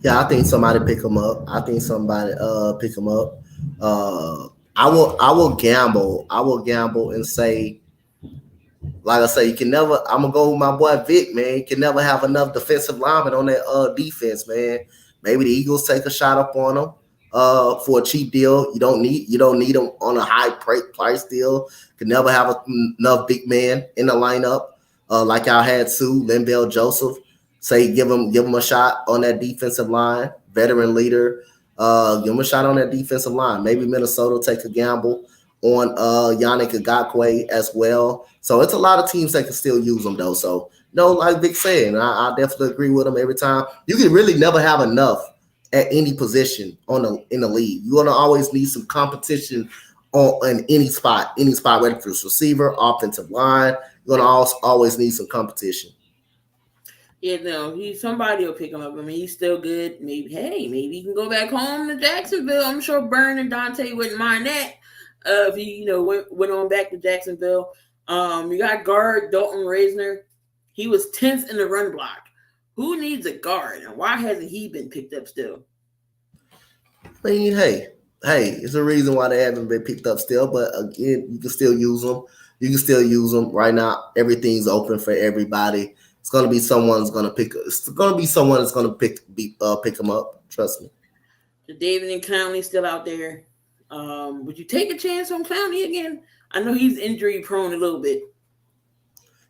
Yeah, I think somebody pick him up. Pick him up. I will gamble. And say, like I say, you can never. I'm gonna go with my boy Vic, man. You can never have enough defensive linemen on that defense, man. Maybe the Eagles take a shot up on them for a cheap deal. You don't need them on a high price deal. Can never have enough big man in the lineup like y'all had Sue, Linbell, Joseph. Say give him a shot on that defensive line. Veteran leader. Give him a shot on that defensive line. Maybe Minnesota take a gamble on Yannick Ngakwe as well. So it's a lot of teams that can still use them though. So like Vic said, I definitely agree with him every time. You can really never have enough at any position in the league. You're gonna always need some competition in any spot, whether it's receiver, offensive line. You're gonna always need some competition. Yeah, no, somebody will pick him up. I mean, he's still good. Maybe he can go back home to Jacksonville. I'm sure Byrne and Donte wouldn't mind that if he, went on back to Jacksonville. You got guard Dalton Reisner. He was 10th in the run block. Who needs a guard, and why hasn't he been picked up still? I mean, hey, it's a reason why they haven't been picked up still. But again, you can still use them. You can still use them right now. Everything's open for everybody. It's gonna be someone's gonna pick. It's gonna be someone that's gonna pick them up. Trust me. The David and Clowney still out there. Would you take a chance on Clowney again? I know he's injury prone a little bit.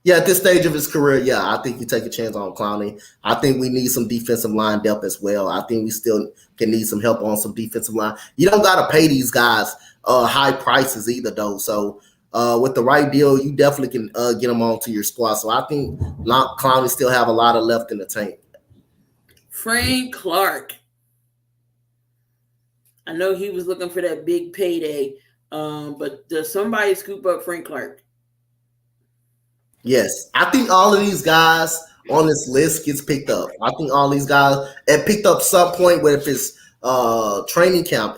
Yeah, at this stage of his career, yeah, I think you take a chance on Clowney. I think we need some defensive line depth as well. I think we still can need some help on some defensive line. You don't got to pay these guys high prices either, though. So with the right deal, you definitely can get them onto your squad. So I think Clowney still have a lot of left in the tank. Frank Clark. I know he was looking for that big payday, but does somebody scoop up Frank Clark? Yes, I think all of these guys on this list gets picked up. I think all these guys have picked up some point, whether if it's training camp,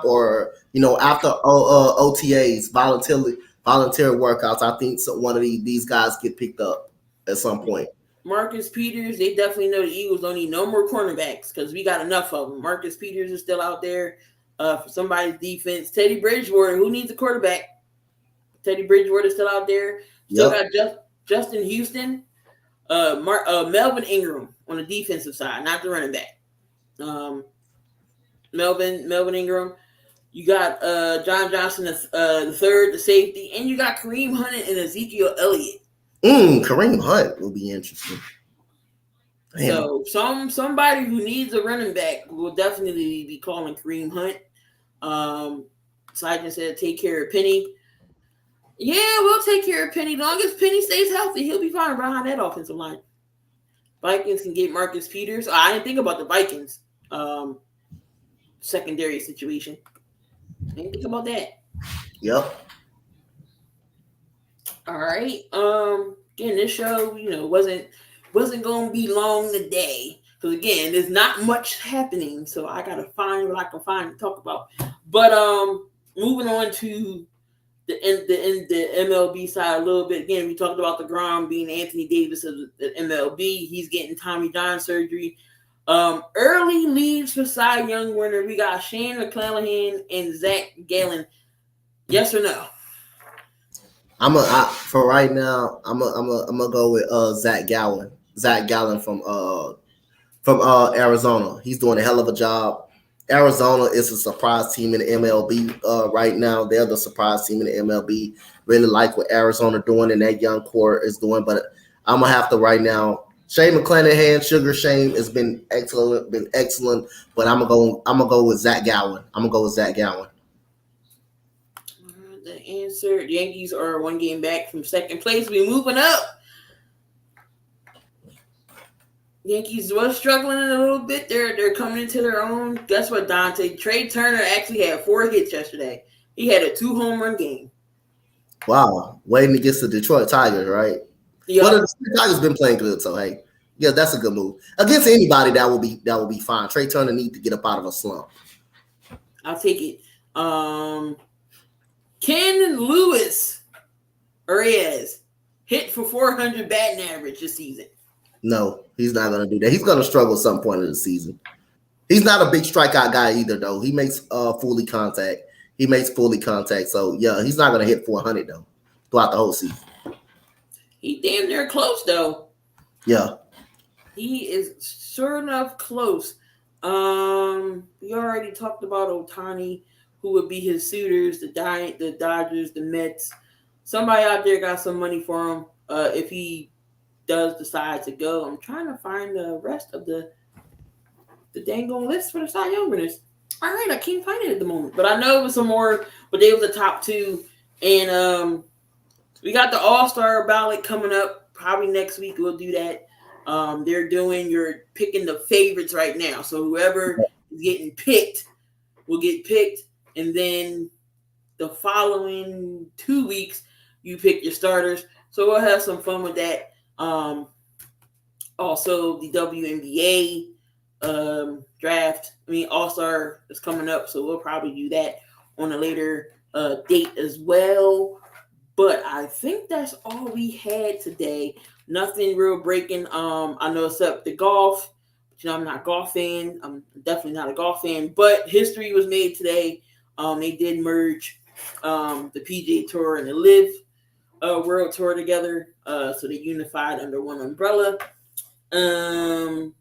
or after OTAs, voluntary workouts. I think one of these guys get picked up at some point. Marcus Peters, they definitely know the Eagles don't need no more cornerbacks because we got enough of them. Marcus Peters is still out there for somebody's defense. Teddy Bridgewater, who needs a quarterback? Teddy Bridgewater is still out there. Still got Justin Houston, Melvin Ingram on the defensive side, not the running back. Melvin Ingram. You got John Johnson the third, the safety, and you got Kareem Hunt and Ezekiel Elliott. Kareem Hunt will be interesting. Damn. So somebody who needs a running back will definitely be calling Kareem Hunt. Sergeant said, take care of Penny. Yeah, we'll take care of Penny. As long as Penny stays healthy, he'll be fine behind that offensive line. Vikings can get Marcus Peters. I didn't think about the Vikings secondary situation. I didn't think about that. Yep. All right. Again, this show, wasn't going to be long today because again, there's not much happening, so I gotta find what I can find to talk about. But moving on to the MLB side a little bit. Again, we talked about the Grom being Anthony Davis of the MLB. He's getting Tommy John surgery. Early leads for Cy Young winner. We got Shane McClanahan and Zach Gallen. Yes or no? For right now, I'm gonna go with Zach Gallen. Zach Gallen from Arizona. He's doing a hell of a job. Arizona is a surprise team in the MLB right now. They're the surprise team in the MLB. Really like what Arizona doing and that young core is doing. But I'm gonna have to right now. Shane McClanahan, Sugar Shane has been excellent. But I'm gonna go with Zach Gallen. The answer: Yankees are one game back from second place. We're moving up. Yankees was struggling a little bit. They're coming into their own. Guess what, Donte? Trey Turner actually had 4 hits yesterday. He had a 2-home run game. Wow, waiting against the Detroit Tigers, right? Yeah. Well, the Tigers been playing good, so hey, yeah, that's a good move against anybody. That will be fine. Trey Turner needs to get up out of a slump. I'll take it. Ken Lewis Reyes hit for 400 batting average this season. No, he's not going to do that. He's going to struggle at some point of the season. He's not a big strikeout guy either, though. He makes fully contact. So, yeah, he's not going to hit 400, though, throughout the whole season. He damn near close, though. Yeah. He is sure enough close. We already talked about Ohtani, who would be his suitors, the Dodgers, the Mets. Somebody out there got some money for him if he does decide to go. I'm trying to find the rest of the dang on list for the Cy Young winners. All right, I can't find it at the moment, but I know it was some more, but they were the top 2. And we got the All-Star ballot coming up probably next week. We'll do that. You're picking the favorites right now. So whoever is getting picked will get picked. And then the following 2 weeks, you pick your starters. So we'll have some fun with that. Also, the WNBA draft, All-Star is coming up, so we'll probably do that on a later date as well. But I think that's all we had today. Nothing real breaking. I know except the golf. You know, I'm not a golf fan. I'm definitely not a golf fan. But history was made today. They did merge the PGA Tour and the Live World Tour together. So they unified under one umbrella. So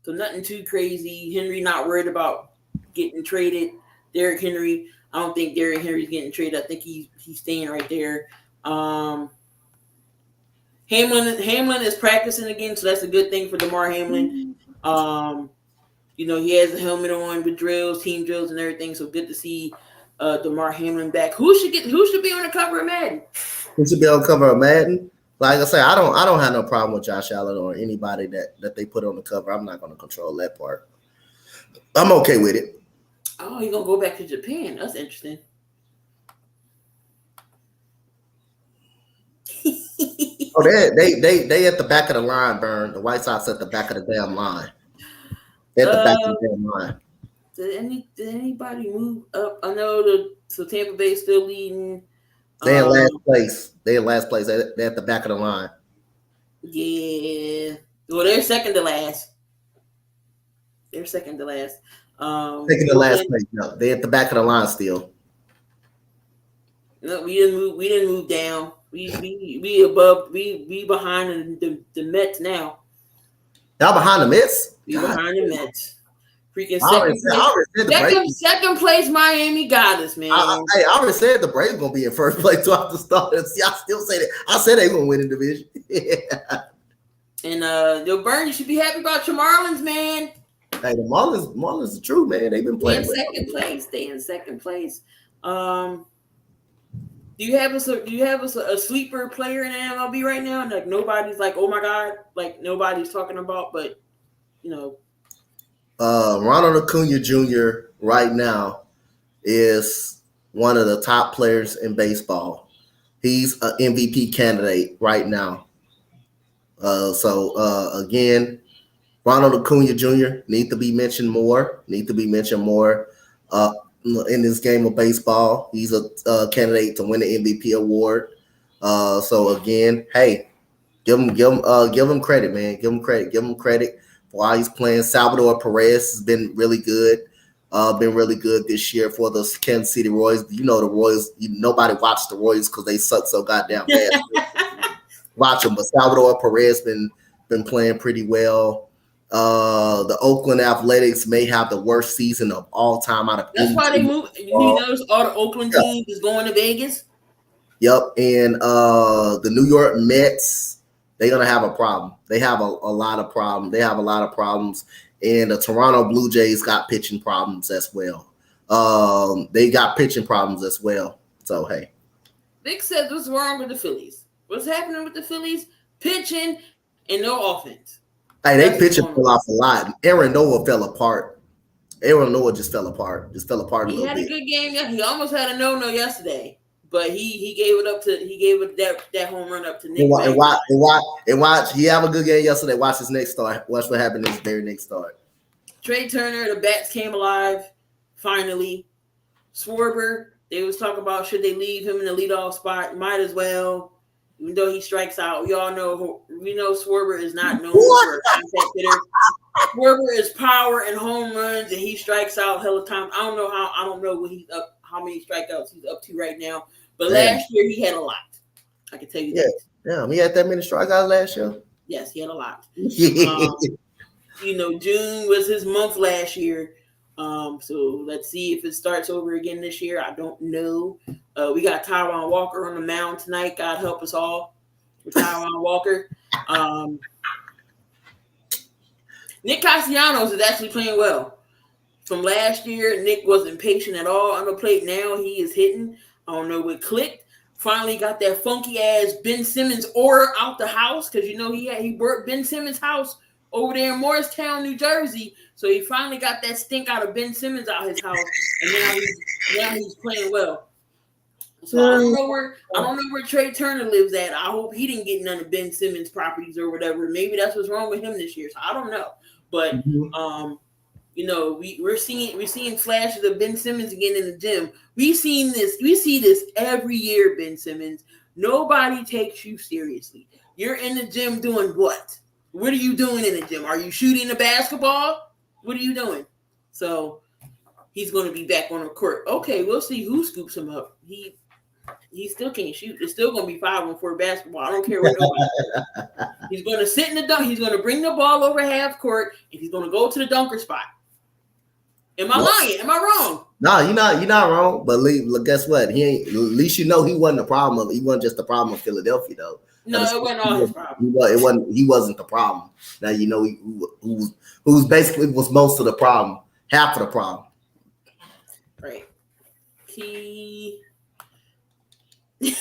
nothing too crazy. Henry not worried about getting traded. Derrick Henry, I don't think Derrick Henry's getting traded. I think he's staying right there. Hamlin is practicing again, so that's a good thing for DeMar Hamlin. You know, he has a helmet on with drills, team drills, and everything. So good to see DeMar Hamlin back. Who should be on the cover of Madden? Who should be on the cover of Madden? Like I say, I don't have no problem with Josh Allen or anybody that they put on the cover. I'm not going to control that part. I'm okay with it. Oh, he's gonna go back to Japan. That's interesting. Oh, they at the back of the line, Burn. The White Sox at the back of the damn line. They're at the back of the damn line. Did anybody move up? I know so Tampa Bay still leading. They're in last place. They're in last place. They're at the back of the line. Yeah. Well, they're second to last. Second to last place. No, they're at the back of the line still. No, we didn't move down. We above. We behind the Mets now. Y'all behind the Mets? We behind the Mets. Freaking second place, Miami got us, man. I already said the Braves gonna be in first place throughout the start. I still say that. I said they gonna win the division. Yeah. And Burn, you should be happy about your Marlins, man. Hey, the Marlins are true, man. They've been playing. Stay in second place. Do you have a sleeper player in the MLB right now? Like nobody's like, oh my god, like nobody's talking about, but you know. Ronald Acuna Jr. right now is one of the top players in baseball. He's an MVP candidate right now. Again, Ronald Acuna Jr. need to be mentioned more. In this game of baseball. He's a candidate to win the MVP award. So again, hey, give him credit, man. Give him credit for how he's playing. Salvador Perez has been really good. This year for the Kansas City Royals. You know the Royals. Nobody watched the Royals because they suck so goddamn bad. Watch them, but Salvador Perez been playing pretty well. The Oakland Athletics may have the worst season of all time out of. That's why they moved. You notice all the Oakland teams is going to Vegas. Yep, and the New York Mets, they're gonna have a problem. They have a lot of problems. And the Toronto Blue Jays got pitching problems as well. They got pitching problems as well. So hey, Vic says, "What's wrong with the Phillies? What's happening with the Phillies? Pitching and no offense." Hey, they pitching fell off a lot. Aaron Noah fell apart. Aaron Noah just fell apart. He had a good game. He almost had a no yesterday, but he gave that home run up to Nick. And watch. He have a good game yesterday. Watch his next start. Watch what happened in his very next start. Trey Turner, the bats came alive. Finally, Schwarber. They was talking about should they leave him in the leadoff spot? Might as well. Even though he strikes out, we know Schwarber is not known for a contact hitter. Schwarber is power and home runs, and he strikes out hell of time. I don't know what he's up, how many strikeouts he's up to right now. But last year he had a lot. I can tell you that. Yeah, he had that many strikeouts last year. Yes, he had a lot. June was his month last year. So let's see if it starts over again this year. I don't know. We got Taijuan Walker on the mound tonight. God help us all with Taijuan Walker. Nick Castellanos is actually playing well. From last year, Nick wasn't patient at all on the plate. Now he is hitting. I don't know what clicked. Finally got that funky ass Ben Simmons aura out the house because he brought Ben Simmons' house over there in Morristown, New Jersey. So he finally got that stink out of Ben Simmons out his house, and now he's playing well. So I don't know where Trey Turner lives at. I hope he didn't get none of Ben Simmons' properties or whatever. Maybe that's what's wrong with him this year. So I don't know. But we're seeing flashes of Ben Simmons again in the gym. We see this every year, Ben Simmons. Nobody takes you seriously. You're in the gym doing what? What are you doing in the gym? Are you shooting the basketball? What are you doing? So he's going to be back on the court. Okay, we'll see who scoops him up. He still can't shoot. It's still going to be 5-on-4 basketball. I don't care what nobody says. He's going to sit in the dunk. He's going to bring the ball over half court, and he's going to go to the dunker spot. Am I lying? Am I wrong? No, you're not wrong. But guess what? He ain't. At least you know he wasn't the problem. He wasn't just the problem of Philadelphia, though. No, it wasn't all his problem. He wasn't the problem. Now you know who's basically was most of the problem, half of the problem. Right. Yes.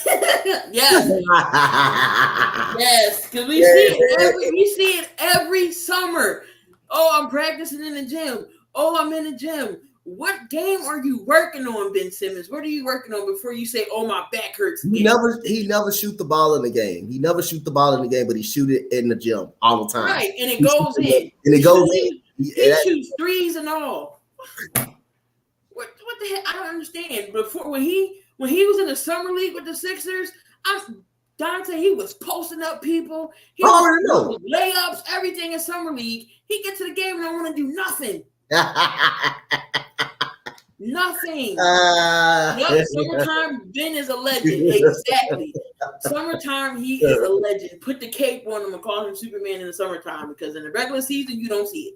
Yes, because we see it every summer. Oh, I'm practicing in the gym. Oh, I'm in the gym. What game are you working on, Ben Simmons? What are you working on before you say, "Oh, my back hurts"? He never shoot the ball in the game. He never shoot the ball in the game, but he shoot it in the gym all the time. Right, and it goes in. And it goes in. He shoots threes and all. What the heck? I don't understand. Before when he was in the summer league with the Sixers, Donte, he was posting up people. He was layups, everything in summer league. He gets to the game and I want to do nothing. Nothing. Summertime, Ben is a legend. Exactly. Summertime, he is a legend. Put the cape on him and call him Superman in the summertime because in the regular season, you don't see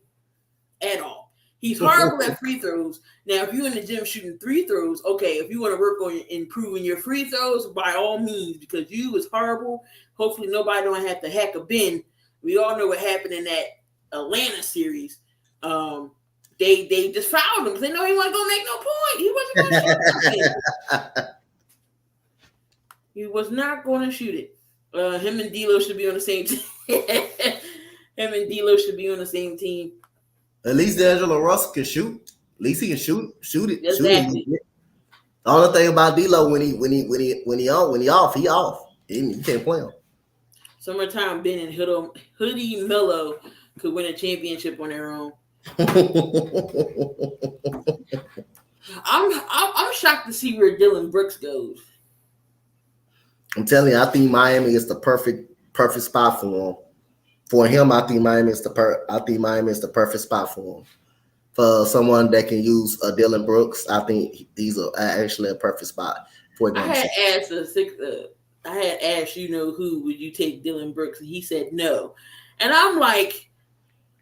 it at all. He's horrible at free throws. Now, if you're in the gym shooting free throws, okay, if you want to work on improving your free throws, by all means, because you was horrible. Hopefully nobody don't have to hack a Ben. We all know what happened in that Atlanta series. They just fouled him because they know he wasn't going to make no point. He wasn't going to shoot it. He was not going to shoot it. Him and D'Lo should be on the same team. Him and D'Lo should be on the same team. At least D'Angelo Russell can shoot. At least he can shoot it. Exactly. Shoot it. The only thing about D'Lo when he off, he off. You can't play him. Summertime Ben and Hoodie Mello could win a championship on their own. I'm shocked to see where Dylan Brooks goes. I'm telling you, I think Miami is the perfect spot for him. For him, I think Miami is the perfect spot for him. For someone that can use Dylan Brooks, I think he's actually a perfect spot for him. I had asked, who would you take Dylan Brooks, and he said no. And I'm like,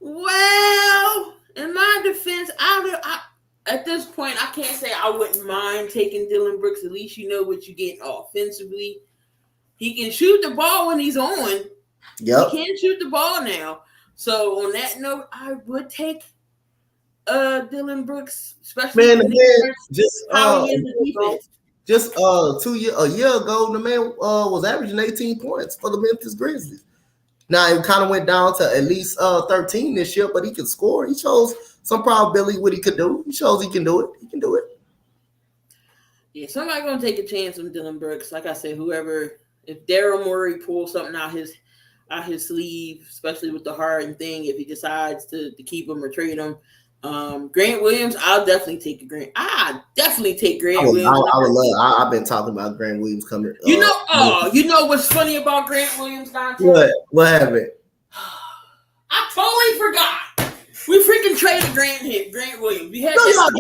well, in my defense, I at this point, I can't say I wouldn't mind taking Dylan Brooks. At least you know what you're getting offensively. He can shoot the ball when he's on. Yep. He can shoot the ball now. So on that note, I would take Dylan Brooks, especially a year ago, the man was averaging 18 points for the Memphis Grizzlies. Now it kind of went down to at least 13 this year, but he can score. He shows some probability what he could do. He shows he can do it. He can do it. Yeah, somebody gonna take a chance on Dylan Brooks. Like I said, if Daryl Morey pulls something out his sleeve, especially with the Harden thing, if he decides to keep him or trade him. Grant Williams, I'll definitely take Grant. Williams. I've been talking about Grant Williams coming. You know what's funny about Grant Williams, Donte? What happened? I totally forgot. We freaking traded Grant Williams. Y'all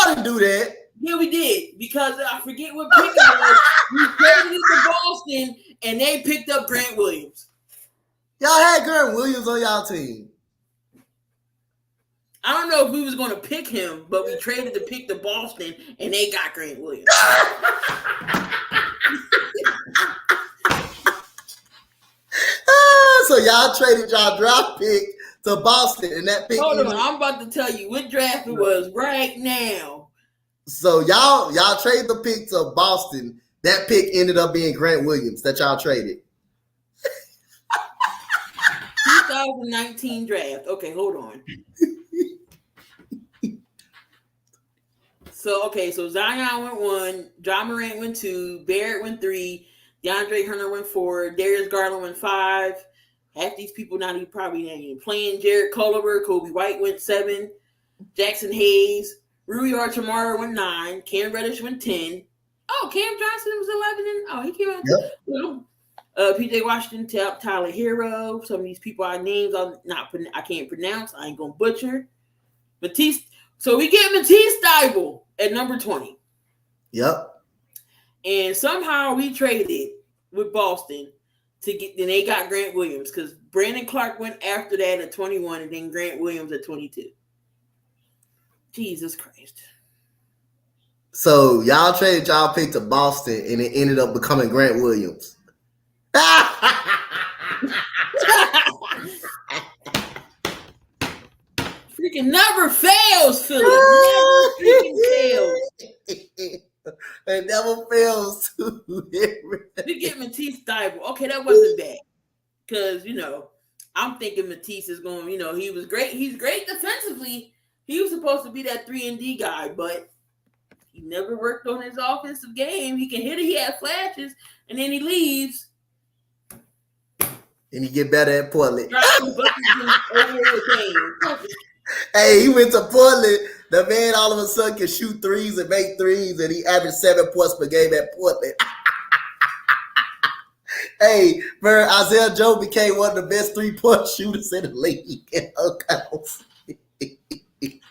didn't do that. Yeah, we did, because I forget what pick it was. We traded it to Boston, and they picked up Grant Williams. Y'all had Grant Williams on y'all team. I don't know if we was going to pick him, but we traded to pick the Boston, and they got Grant Williams. So y'all traded y'all draft pick to Boston, and that pick. Hold on, I'm about to tell you what draft it was right now. So y'all traded the pick to Boston. That pick ended up being Grant Williams that y'all traded. 2019 draft. Okay, hold on. So Zion went 1, John Morant went 2, Barrett went 3, DeAndre Hunter went 4, Darius Garland went 5. Half these people not even playing. Jared Culver, Kobe White went 7, Jackson Hayes, Rui Hachimura went 9, Cam Reddish went 10. Oh, Cam Johnson was 11, and he came out. PJ Washington, Tyler Hero. Some of these people I named, I can't pronounce. I ain't gonna butcher. Matisse. So we get Matisse Thybulle at number 20. Yep. And somehow we traded with Boston to get. Then they got Grant Williams because Brandon Clark went after that at 21, and then Grant Williams at 22. Jesus Christ. So y'all traded y'all pick to Boston, and it ended up becoming Grant Williams. Freaking never fails, Philly. Never freaking fails. It never fails to. We get Matisse Thybulle. Okay, that wasn't bad. Because, I'm thinking Matisse is going, he was great. He's great defensively. He was supposed to be that 3-and-D guy, but he never worked on his offensive game. He can hit it. He had flashes, and then he leaves. And he get better at Portland. Hey, Hey, he went to Portland. The man all of a sudden can shoot threes and make threes, and he averaged 7 points per game at Portland. Hey, man, Isaiah Joe became one of the best 3-point shooters in the league.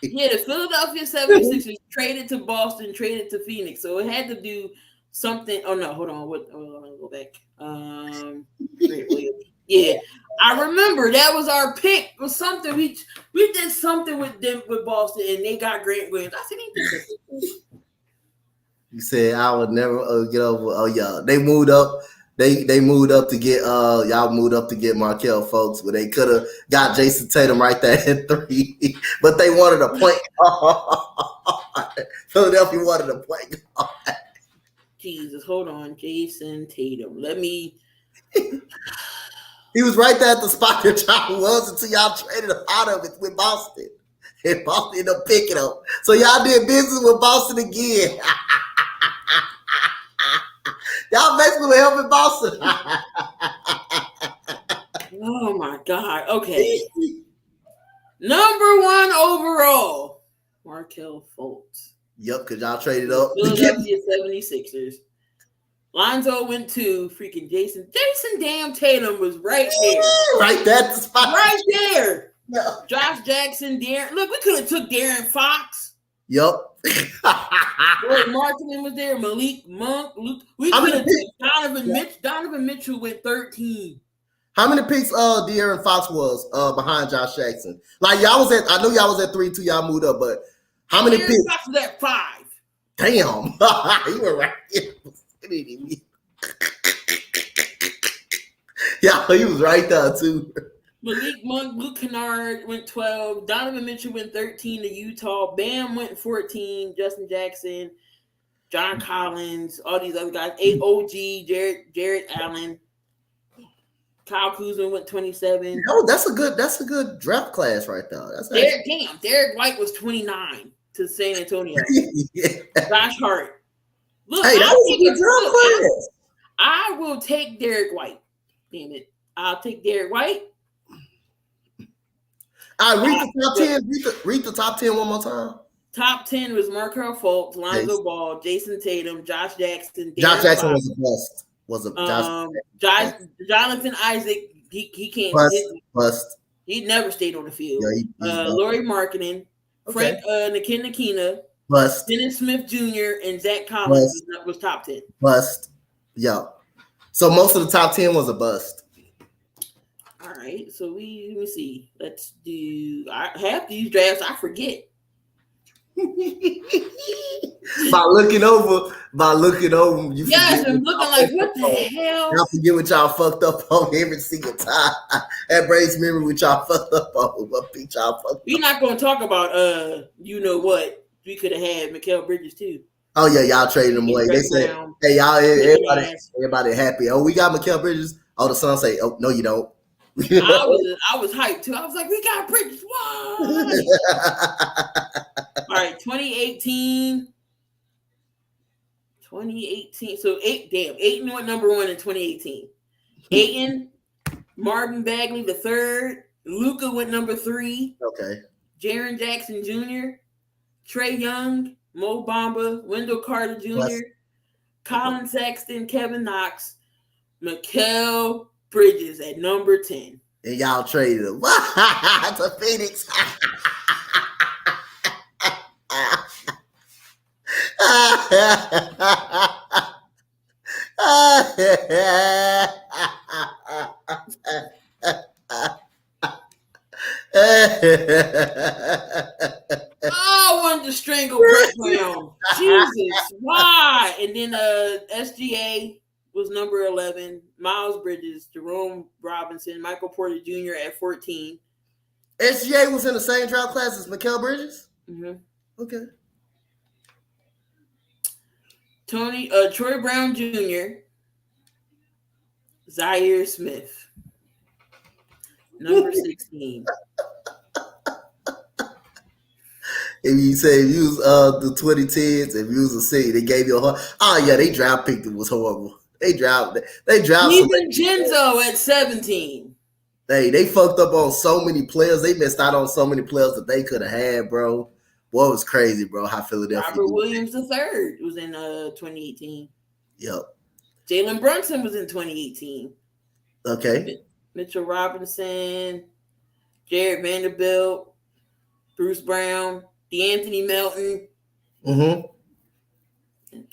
Yeah, the Philadelphia 76ers traded to Boston, traded to Phoenix. So it had to do something. Oh, no, hold on. Let me go back. Yeah, I remember that was our pick. It was something we did something with them with Boston, and they got Grant Williams. I said, You said I would never get over. Oh yeah, they moved up. They moved up to get y'all moved up to get Markelle Fultz, but they could have got Jason Tatum right there at 3, but they wanted a point guard. Philadelphia wanted a point guard. Jesus, hold on, Jason Tatum. Let me. He was right there at the spot that y'all was until y'all traded him out of it with Boston. And Boston ended up picking up. So y'all did business with Boston again. Y'all basically helping Boston. Oh my God. Okay. Number 1 overall, Markelle Fultz. Yep, because y'all traded up. Philadelphia 76ers. Lonzo went to freaking Jason. Jason damn Tatum was right there. Right there at the spot. Right there. Yeah. Josh Jackson, Darren. Look, we could have took Darren Fox. Yep. Lloyd Marketing was there. Malik Monk. Luke. We could have took Donovan Mitchell. Donovan Mitchell went 13. How many picks De'Aaron Fox was behind Josh Jackson? Like y'all was at, I know y'all was at 3 too, y'all moved up, but how many De'Aaron picks? Fox was at 5. Damn. You were right. Yeah, he was right there too. Malik Monk, Luke Kennard went 12. Donovan Mitchell went 13 to Utah. Bam went 14. Justin Jackson, John Collins, all these other guys. OG, Jared Allen. Kyle Kuzma went 27. No, that's a good draft class right there. That's Derek White was 29 to San Antonio. Yeah. Josh Hart. Look, Hey, that was a good draft class. I will take Derek White. Damn it. I'll take Derek White. All right, read the top 10. Read the top 10 one more time. Top 10 was Markelle Fultz, Lonzo Ball, Jason Tatum, Josh Jackson. Josh Jackson Fox. was a bust. Jonathan Isaac, he can't bust. He never stayed on the field. Yeah, Laurie Marketing, Frank Nakina, bust. Dennis Smith Jr. and Zach Collins was top 10. Bust. Yeah. So most of the top 10 was a bust. All right. So let me see. Let's do half these drafts. I forget. by looking over, you yes, I'm looking like what the hell? Y'all forget what y'all fucked up on every single time. That brings memory what y'all fucked up on. What beat y'all fucked up. We're not gonna talk about you know what? We could have had Mikal Bridges too. Oh yeah, y'all traded him away. They said, "Hey, y'all, everybody happy. Oh, we got Mikal Bridges." Oh, the Suns say, "Oh, no, you don't." I was hyped too. I was like, "We got Bridges!" What? All right, 2018. So Ayton went number 1 in 2018. Ayton, Marvin Bagley the third. Luka went number 3. Okay. Jaren Jackson Jr., Trae Young, Mo Bamba, Wendell Carter Jr., Colin Sexton, Kevin Knox, Mikal Bridges at number 10. And y'all traded him to Phoenix. I wanted to strangle Brett Brown. Jesus, why? And then SGA was number 11. Miles Bridges, Jerome Robinson, Michael Porter Jr. at 14. SGA was in the same draft class as Mikal Bridges? Mm-hmm. Okay. Troy Brown Jr., Zaire Smith, number 16. If you say if you was the 2010s, if you was a city, they gave you a heart. Oh yeah, they draft picked him was horrible. They dropped Even Genzo at 17. They fucked up on so many players. They missed out on so many players that they could have had, bro. Boy, it was crazy, bro. How Philadelphia. Robert Williams III was in 2018. Yep. Jalen Brunson was in 2018. Okay. Mitchell Robinson, Jared Vanderbilt, Bruce Brown, DeAnthony Melton. Mm-hmm.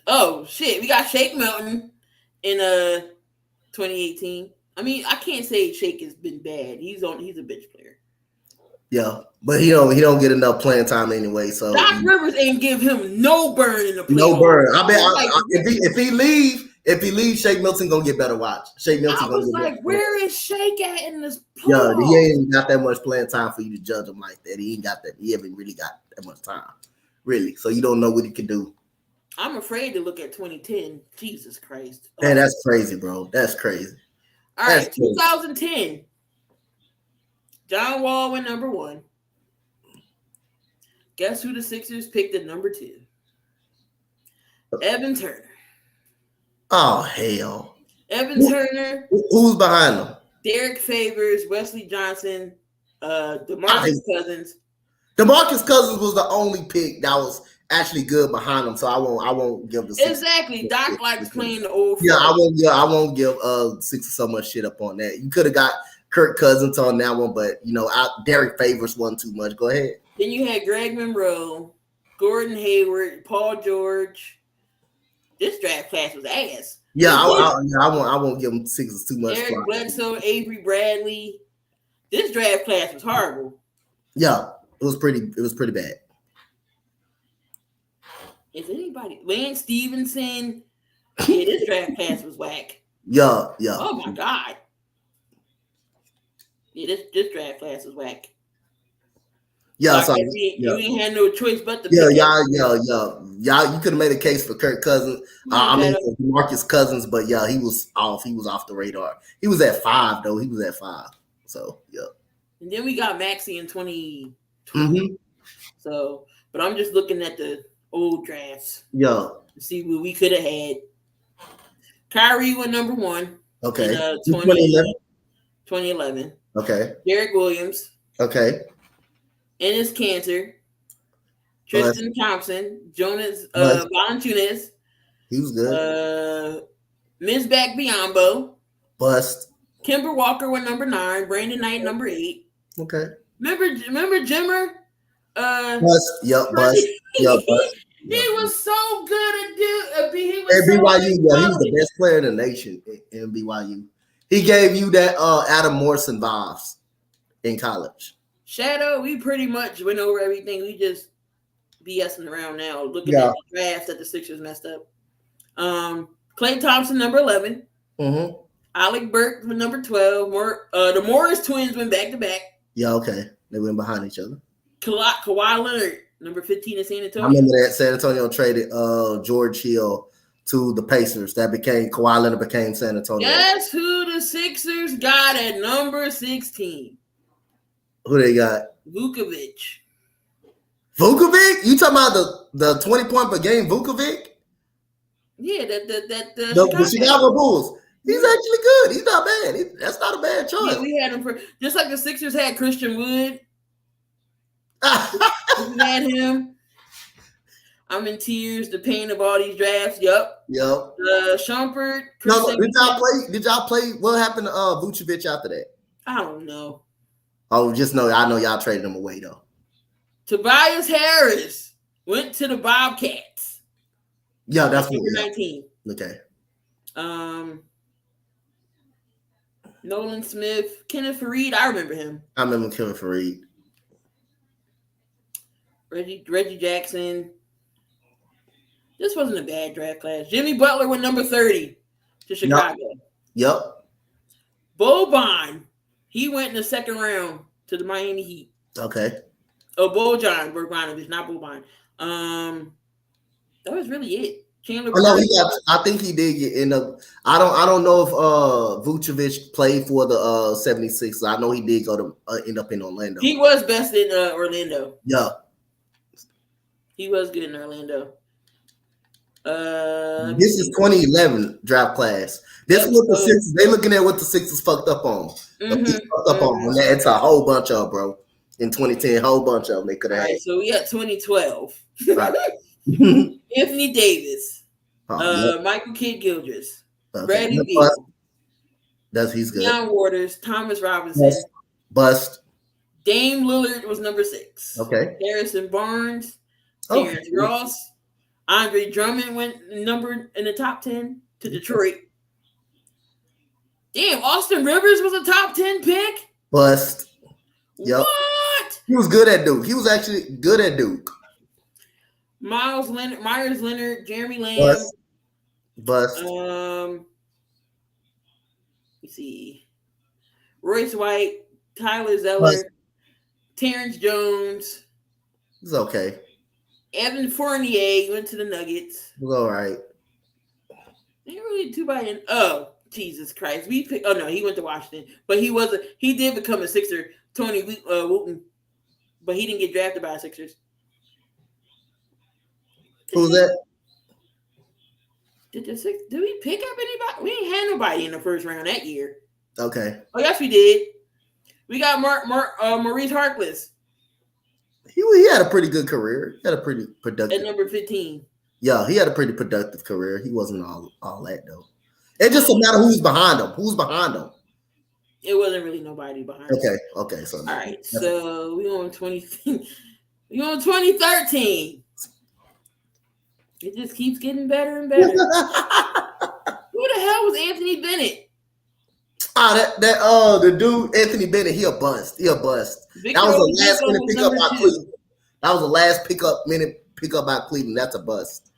Oh shit, we got Shake Melton in 2018. I mean, I can't say Shake has been bad. He's a bench player. Yeah, but he don't get enough playing time anyway. So Doc Rivers ain't give him no burn in the playoffs. No burn. I bet if he leaves, Shake Milton gonna get better watch. Shake Milton I was like, where is Shake at in this playoffs? Yeah, he ain't got that much playing time for you to judge him like that. He ain't got that. He haven't really got that much time, really. So you don't know what he can do. I'm afraid to look at 2010. Jesus Christ. Man, that's crazy, bro. That's crazy. All right, 2010. John Wall went number 1. Guess who the Sixers picked at number 2? Evan Turner. Oh, hell. Evan Turner. Who's behind them? Derek Favors, Wesley Johnson, DeMarcus Cousins. DeMarcus Cousins was the only pick that was actually good behind him, so I won't give the Sixers. Exactly. Doc likes playing the old. Yeah, I won't give Sixers so much shit up on that. You could have got Kirk Cousins on that one, but Derek Favors wasn't too much. Go ahead. Then you had Greg Monroe, Gordon Hayward, Paul George. This draft class was ass. Yeah, I won't give them Sixers too much. Eric Bledsoe, Avery Bradley. This draft class was horrible. Yeah, it was pretty bad. Is anybody Lance Stevenson? Yeah, this draft class was whack. Yeah. Oh my god. Yeah, this draft class was whack. Yeah, so you ain't had no choice but to pick. You could have made a case for Kirk Cousins. Marcus Cousins, but yeah, he was off. He was off the radar. He was at 5 though. So yeah. And then we got Maxey in 2020. Mm-hmm. So, but I'm just looking at the old drafts. Yeah. To see what we could have had. Kyrie went number 1. Okay. In 2011. Okay. Derek Williams. Okay. Enes Kanter. Tristan Thompson. Jonas Valanciunas. He was good. Mizback Biyombo. Bust. Kemba Walker went number 9. Brandon Knight number 8. Okay. Remember Jimmer? Bust. Yep. Bust. Yep. Bust. He was so good at BYU. Yeah, he was the best player in the nation in BYU. He gave you that Adam Morrison vibes in college. Shadow, we pretty much went over everything. We just BSing around now, looking at the drafts that the Sixers messed up. Klay Thompson, number 11. Mm-hmm. Alec Burks with number 12. The Morris twins went back to back. Yeah, okay. They went behind each other. Kawhi Leonard, number 15 in San Antonio. I remember that San Antonio traded George Hill to the Pacers. Kawhi Leonard became San Antonio. Guess who the Sixers got at number 16? Who they got? Vukovic. You talking about the 20-point per game Vukovic? Yeah, the Chicago Bulls. He's actually good. He's not bad. That's not a bad choice. Yeah, we had him for just like the Sixers had Christian Wood. We had him. I'm in tears. The pain of all these drafts. Yup. Shumpert. No, did y'all play? What happened to Vucevic after that? I don't know. Oh, just know I know y'all traded him away though. Tobias Harris went to the Bobcats. Yeah, that's number 19. Okay. Nolan Smith, Kenneth Faried. I remember him. I remember Kenneth Faried. Reggie Jackson. This wasn't a bad draft class. Jimmy Butler went number 30 to Chicago. Yep. Boban, he went in the second round to the Miami Heat. Okay. Oh, Bojan Bogdanovic, not Boban. That was really it. Chandler. I think he did get end up. I don't know if Vucevic played for the 76ers. I know he did go to end up in Orlando. He was best in Orlando. Yeah. He was good in Orlando. This is 2011 draft class. This is what the Sixers. They looking at what the Sixers fucked up on. Fucked up on. It's a whole bunch of bro. In 2010, whole bunch of them they could have. Right, so we got 2012. Right. Anthony Davis, Michael Kidd-Gilchrist, Bradley Beal. He's good. Deion Waters, Thomas Robinson. Bust. Dame Lillard was number 6. Okay. Harrison Barnes, Terrence Ross. Andre Drummond went numbered in the top 10 to Detroit. Damn, Austin Rivers was a top 10 pick? Bust. Yep. What? He was good at Duke. He was actually good at Duke. Myers Leonard, Jeremy Lamb. Bust. Let's see. Royce White, Tyler Zeller, Terrence Jones. It's okay. Evan Fournier went to the Nuggets. It was all right. Ain't really too bad. Oh, Jesus Christ. Oh no, he went to Washington. But he did become a Sixer, Tony Wooten. But he didn't get drafted by the Sixers. Who's that? Did we pick up anybody? We ain't had nobody in the first round that year. Okay. Oh, yes, we did. We got Maurice Harkless. He had a pretty good career. He had a pretty productive. At number 15. Yeah, he had a pretty productive career. He wasn't all that though. It just doesn't matter who's behind him. Who's behind him? It wasn't really nobody behind him. Okay. So all right. So we on 2013. It just keeps getting better and better. Who the hell was Anthony Bennett? The dude Anthony Bennett. He a bust. That was the last minute pickup by Cleveland. That was the last minute pickup by Cleveland. That's a bust.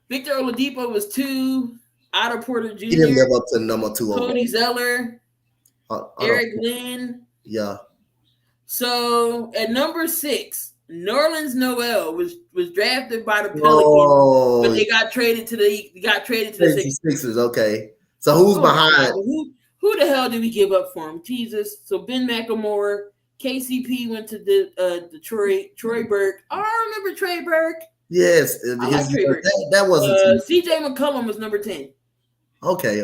Victor Oladipo was 2. Otto Porter Jr. He didn't live up to number 2. Cody Zeller. Eric Glenn. Yeah. So at number 6. Nerlens Noel was drafted by the Pelicans, but they got traded to the Sixers. Okay, so who's behind? Who the hell did we give up for him? Jesus. So Ben McLemore, KCP went to Detroit. Troy Burke. Oh, I remember Trey Burke. Yes, I like Trey Burke. That wasn't. CJ McCollum was number 10. Okay.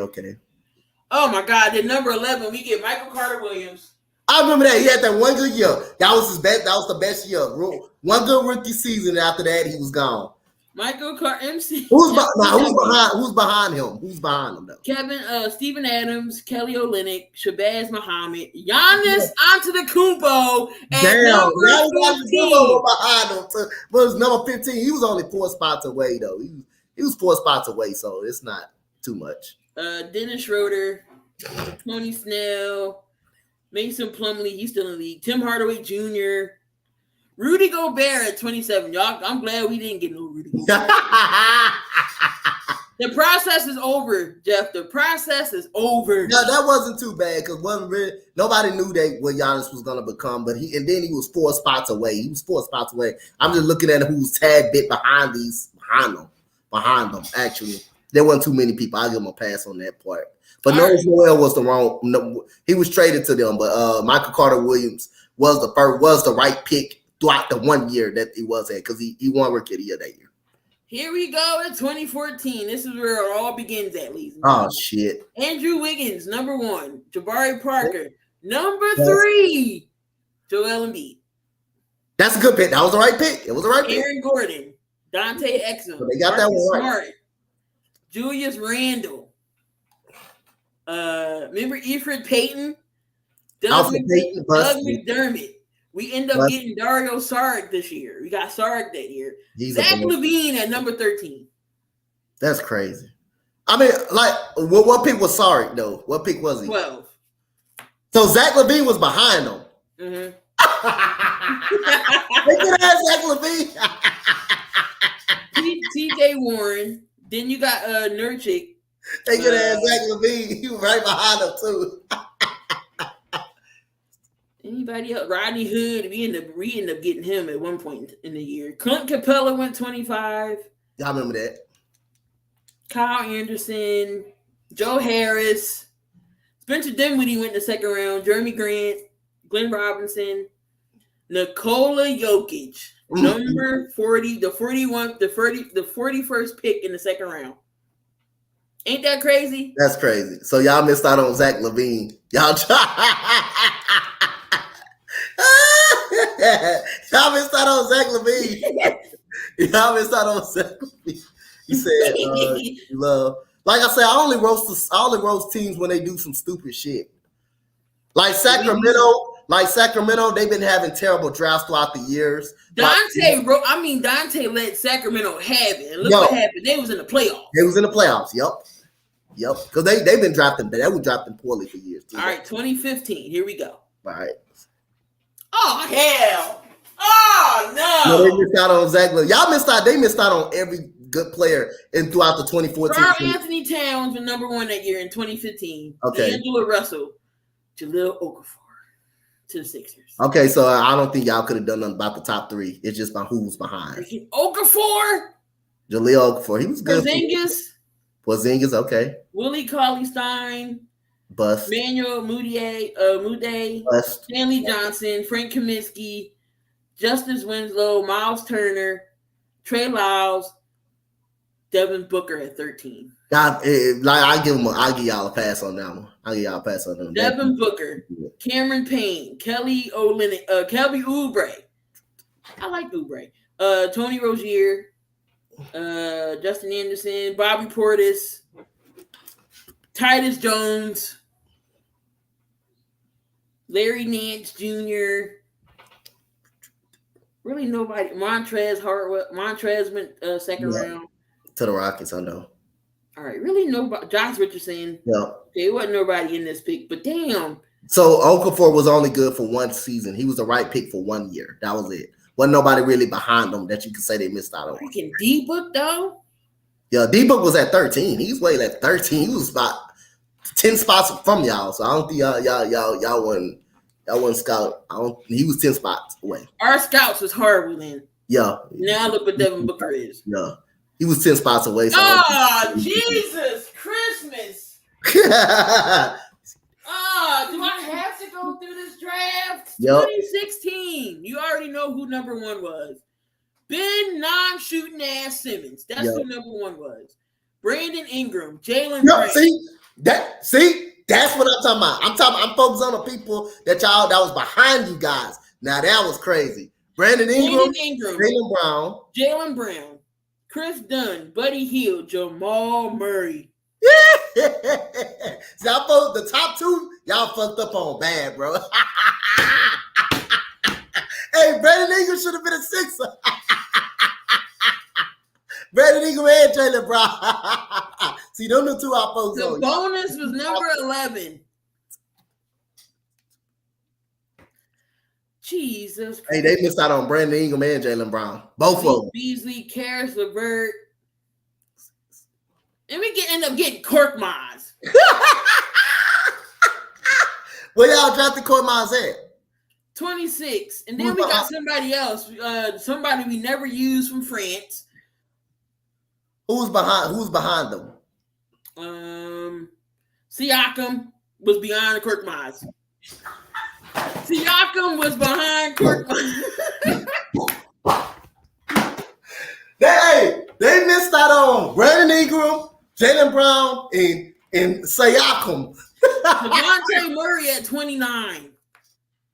Oh my God! Then number 11, we get Michael Carter Williams. I remember that. He had that one good year. That was his best. That was the best year. One good rookie season. After that, he was gone. Michael Carter, MC. Who's behind him? Who's behind him though? Kevin, Steven Adams, Kelly Olynyk, Shabazz Muhammad, Giannis Antetokounmpo. Damn, Antetokounmpo behind him. But it was number 15. He was only 4 spots away though. He was 4 spots away, so it's not too much. Dennis Schroeder, Tony Snell. Mason Plumlee, he's still in the league. Tim Hardaway Jr. Rudy Gobert at 27. Y'all, I'm glad we didn't get no Rudy Gobert. The process is over, Jeff. The process is over. No, that wasn't too bad because nobody knew what Giannis was gonna become. But he was 4 spots away. I'm just looking at who's tad bit behind them. Actually, there wasn't too many people. I'll give him a pass on that part. But Nerlens Noel was the wrong. No, he was traded to them, but Michael Carter Williams was the right pick throughout the 1 year that he was at because he won Rookie of the Year that year. Here we go in 2014. This is where it all begins at least. Oh shit! Andrew Wiggins, number 1. Jabari Parker, number 3. Joel Embiid. That's a good pick. That was the right pick. It was the right pick. Aaron Gordon, Dante Exum. So they got that one right. Smart. Julius Randle. Remember Efred Payton? Doug McDermott. We end up getting Dario Saric this year. We got Saric that year. Zach LaVine at number 13. That's crazy. I mean, like, what pick was Saric, though? What pick was he? 12. So Zach LaVine was behind him. Mm-hmm. They could have Zach LaVine. TJ Warren. Then you got Nurkic. They could have Zach LaVine. He was right behind him, too. Anybody else? Rodney Hood. We end up getting him at one point in the year. Clint Capella went 25. Y'all remember that? Kyle Anderson, Joe Harris, Spencer Dinwiddie went in the second round. Jeremy Grant, Glenn Robinson, Nikola Jokic, number 40, the 41st pick in the second round. Ain't that crazy? That's crazy. So y'all missed out on Zach LaVine. Y'all missed out on Zach LaVine. Y'all missed out on Zach LaVine. He said, "Love." Like I said, I only roast teams when they do some stupid shit. Like Sacramento, they've been having terrible drafts throughout the years. Donte let Sacramento have it. And look what happened. They was in the playoffs. They was in the playoffs. Yep. Because they've been drafting. They were drafting poorly for years. Too. All right, 2015. Here we go. All right. Oh hell! Oh no! They missed out on Zach. Y'all missed out. They missed out on every good player throughout the 2014. Carl Anthony Towns was number 1 that year in 2015. Okay. D'Angelo Russell, Jahlil Okafor to the Sixers. Okay, so I don't think y'all could have done nothing about the top 3. It's just about who's behind. Okafor, Jahlil Okafor, he was good. Porzingis, okay. Willie Cauley-Stein, Bust. Manuel Mudiay, Bust. Stanley Johnson, Frank Kaminsky, Justice Winslow, Miles Turner, Trey Lyles, Devin Booker at 13. God, I'll give y'all a pass on that one. Devin Booker, Cameron Payne, Kelly Oubre. I like Oubre. Tony Rozier, Justin Anderson, Bobby Portis, Titus Jones, Larry Nance Jr. Really nobody. Montrezl went second round. To the Rockets, I know. All right, really nobody. Josh Richardson. Yeah. There wasn't nobody in this pick, but damn. So Okafor was only good for one season. He was the right pick for 1 year. That was it. Wasn't nobody really behind them that you could say they missed out on. Freaking D-Book, though? Yeah, D-Book was at 13. He was way at 13. He was about 10 spots from y'all. So I don't think y'all wasn't scout. He was 10 spots away. Our scouts was horrible then. Yeah. Now look what Devin Booker is. Yeah. He was 10 spots away. So Jesus Christmas. Do I have to go through this draft? Yep. 2016. You already know who number 1 was. Ben non-shooting ass Simmons. That's who number 1 was. Brandon Ingram, Jalen Brown. That's what I'm talking about. I'm focused on the people that was behind you guys. Now that was crazy. Brandon Ingram, Jalen Brown, Chris Dunn, Buddy Hield, Jamal Murray. See, the top 2, y'all fucked up on bad, bro. Hey, Brandon Ingram should have been a 6er. Brandon Ingram and Jalen Brown. See, them the 2 I focused on. The bonus was number 11. Jesus Christ. Hey, they missed out on Brandon Ingram and Jalen Brown. Both of them. Beasley, Karis LeVert. And we end up getting Korkmaz. Where y'all drafted Korkmaz at? 26. And then we got somebody else. Somebody we never used from France. Who's behind them? Siakam was behind Korkmaz. Siakam was behind Korkmaz. They missed out on Brandon Ingram, Jalen Brown, and Siakam. Javonte Murray at 29.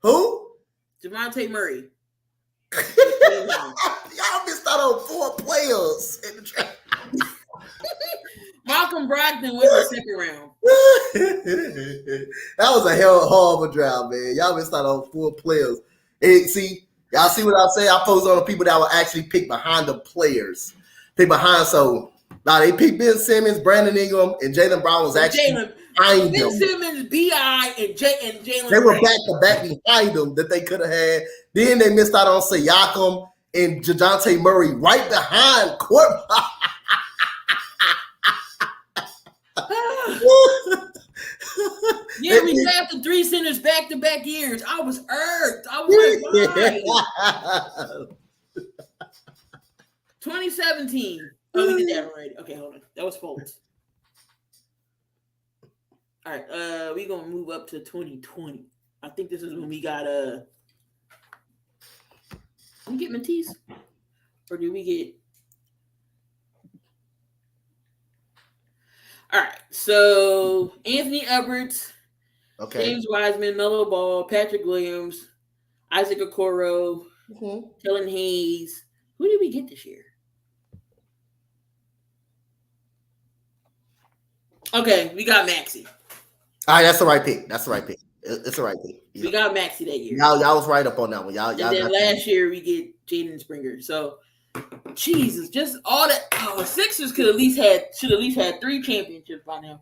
Who? Javonte Murray. Y'all missed out on 4 players in the draft. Malcolm Brogdon went in the second round. That was a horrible draft, man. Y'all missed out on 4 players. And y'all see what I say? I focus on the people that will actually pick behind the players. Pick behind. So now they picked Ben Simmons, Brandon Ingram, and Jaylen Brown was actually behind Ben them. Simmons, B.I., and Jaylen. They were back to back behind them that they could have had. Then they missed out on Siakam and DeJounte Murray right behind court. Yeah, we drafted 3 centers back-to-back years. I was irked. I was like, why? 2017. Oh, we did that already. Okay, hold on. That was Fultz. All right, we're going to move up to 2020. I think this is when we got, did we get Matisse? Or did we get... All right, so Anthony Edwards, James Wiseman, Melo Ball, Patrick Williams, Isaac Okoro, Kellen Hayes. Who did we get this year? Okay, we got Maxey. All right, that's the right pick. It's the right pick. We got Maxey that year. Y'all was right up on that one. Y'all. And then last year we get Jaden Springer. So, Jesus, just all that. Oh, Sixers should at least had 3 championships by now.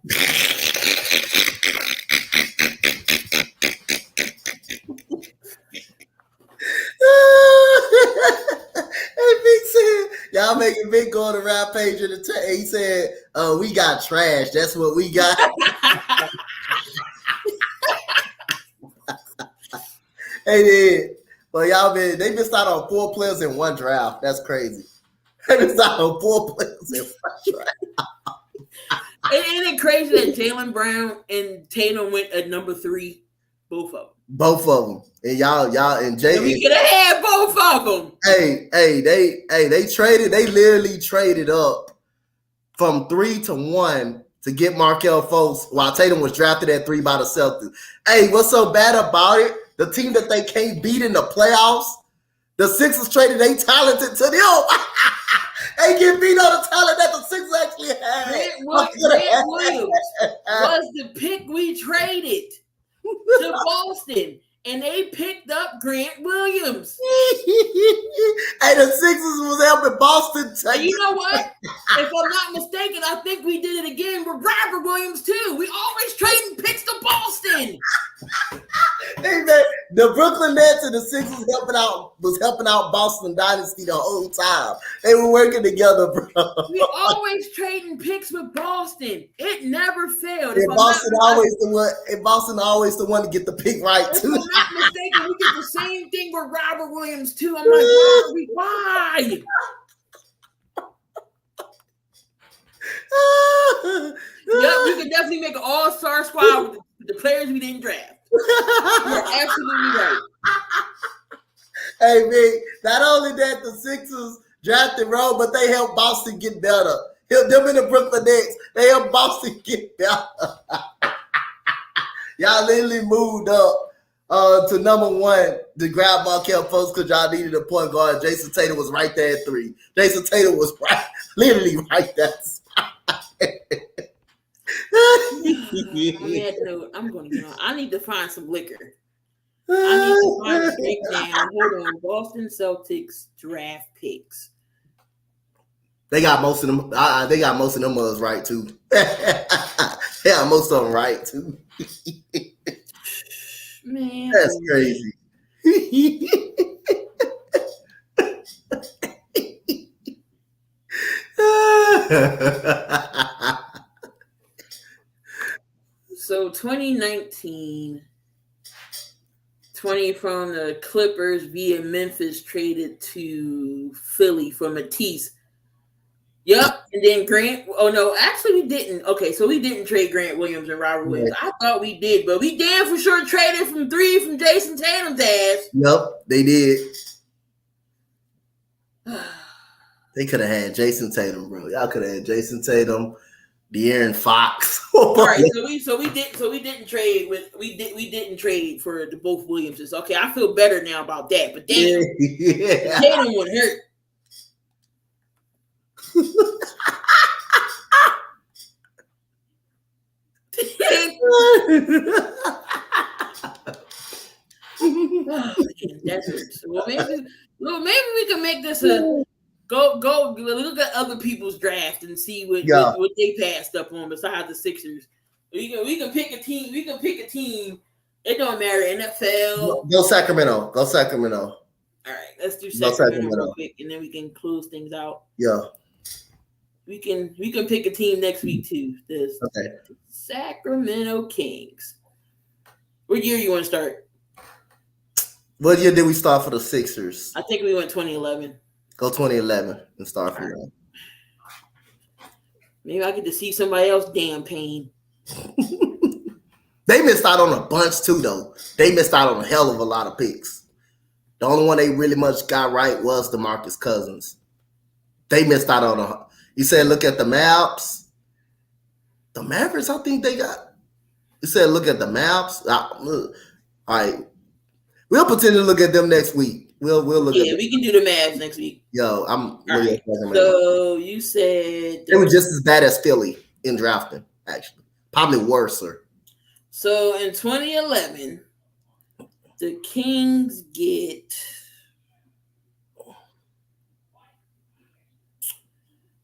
Hey, Big said, y'all making Big go on the rampage in the he said, we got trash. That's what we got. Hey, did. Well, they missed out on 4 players in 1 draft. That's crazy. They missed out on 4 players in 1 draft. Ain't it crazy that Jaylen Brown and Tatum went at number 3? Both of them. And y'all and Jay. And we could have had both of them. They literally traded up from 3 to 1 to get Markelle Fultz while Tatum was drafted at 3 by the Celtics. Hey, what's so bad about it? The team that they can't beat in the playoffs, the Sixers traded they talented to them. They get beat on the talent that the Sixers actually had. Grant Williams was the pick we traded to Boston, and they picked up Grant Williams. Hey, the Sixers was helping Boston. And you know what? If I'm not mistaken, I think we did it again with Robert Williams too. We always trading picks to Boston. Hey, man, the Brooklyn Nets and the Sixers was helping out Boston Dynasty the whole time. They were working together, bro. We always trading picks with Boston. It never failed. And Boston always the one to get the pick right if too. I'm not mistaken, we did the same thing with Robert Williams too. I'm like, why? Yep, we could definitely make an all-star squad with the players we didn't draft. You're absolutely right. Hey, man, not only that, the Sixers drafted Rowe, but they helped Boston get better. Them in the Brooklyn Nets, they helped Boston get better. Y'all literally moved up to number 1 to grab Markelle Fultz because y'all needed a point guard. Jason Tatum was right there at 3. Jason Tatum was literally right there. I'm going to get on. I need to find some liquor. I need to find a breakdown. Hold on. Boston Celtics draft picks. They got most of them. They got most of them ones right too. Yeah, most of them right too. Man, that's crazy. So 2019, 20 from the Clippers via Memphis traded to Philly for Matisse. Yep, and then Grant. Oh no, actually we didn't. Okay, so we didn't trade Grant Williams and Robert Williams. I thought we did, but we damn for sure traded from 3 from Jason Tatum's ass. Yep, they did. They could have had Jason Tatum, bro. Y'all could have had Jason Tatum, De'Aaron Fox. All right, so we didn't trade for the both Williamses. Okay, I feel better now about that. But damn, Tatum would hurt. That hurts. Well, maybe we can make this a go look at other people's draft and see what they passed up on besides the Sixers. We can pick a team. We can pick a team. It don't matter. NFL. Go Sacramento. Go Sacramento. All right, let's do Sacramento real quick, and then we can close things out. Yeah. We can pick a team next week too. The Sacramento Kings. What year you want to start? What year did we start for the Sixers? I think we went 2011. Go 2011 and start from there. Maybe I get to see somebody else damn pain. They missed out on a bunch too, though. They missed out on a hell of a lot of picks. The only one they really much got right was DeMarcus Cousins. They missed out on a. You said look at the maps. The Mavericks, I think they got. You said look at the maps. All right. We'll pretend to look at them next week. We'll look at them. We can do the Mavs next week. Yo, I'm right. So you said they were just as bad as Philly in drafting, actually. Probably worse, sir. So in 2011, the Kings get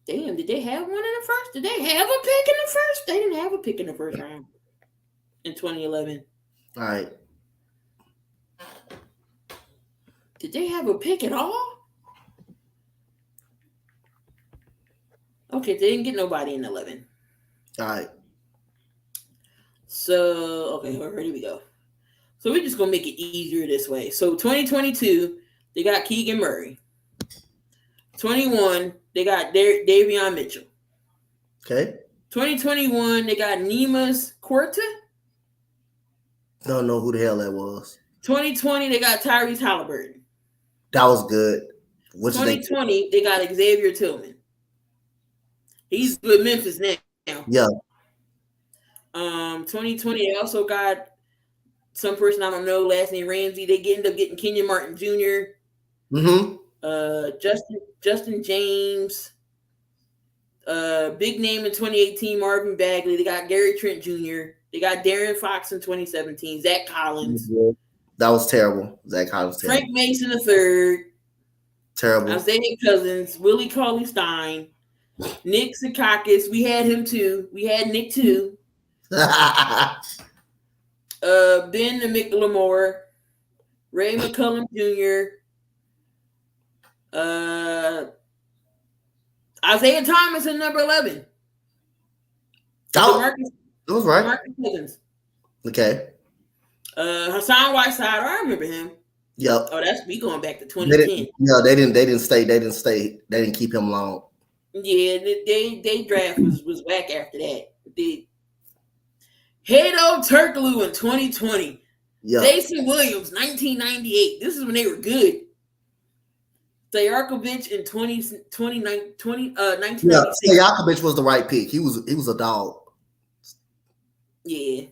damn, did they have one in the first? Did they have a pick in the first? They didn't have a pick in the first round in 2011. All right. Did they have a pick at all? Okay, they didn't get nobody in 11. All right. So, okay, here we go. So we're just going to make it easier this way. So 2022, they got Keegan Murray. 21, they got Davion Mitchell. Okay. 2021, they got Neemias Quirk. Don't know who the hell that was. 2020, they got Tyrese Halliburton. That was good. 2020, they got Xavier Tillman. He's with Memphis now. Yeah. 2020, they also got some person I don't know, last name Ramsey. They end up getting Kenyon Martin Jr. Mm-hmm. Justin James. Big name in 2018, Marvin Bagley. They got Gary Trent Jr. They got Darren Fox in 2017. Zach Collins. Mm-hmm. That was terrible. Zach Collins. Frank Mason III. Terrible. Isaiah Cousins. Willie Cauley-Stein. Nick Secakis. We had him too. We had Nick too. Ben McLemore. Ray McCullum Jr. Isaiah Thomas at number 11. That was right. Marcus Cousins. Okay. Hassan Whiteside, I remember him. Yep. Oh, that's me going back to 2010. They didn't stay. They didn't keep him long. Yeah, they draft was whack after that. Hedo Turkoglu in 2020. Yeah. Jason Williams, 1998. This is when they were good. Stojakovic in 1996. Yeah, Stojakovic was the right pick. He was a dog. Yeah.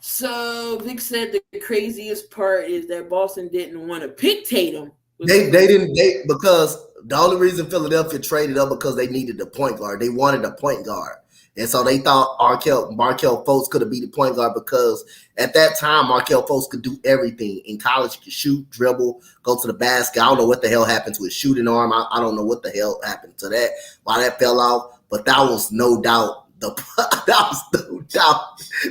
So Vic said the craziest part is that Boston didn't want to pick Tatum. They didn't because the only reason Philadelphia traded up because they needed a point guard. They wanted a point guard. And so they thought Markelle Fultz could have been the point guard because at that time, Markelle Fultz could do everything. In college, he could shoot, dribble, go to the basket. I don't know what the hell happened to his shooting arm. I don't know what the hell happened to that, why that fell off. But that was no doubt.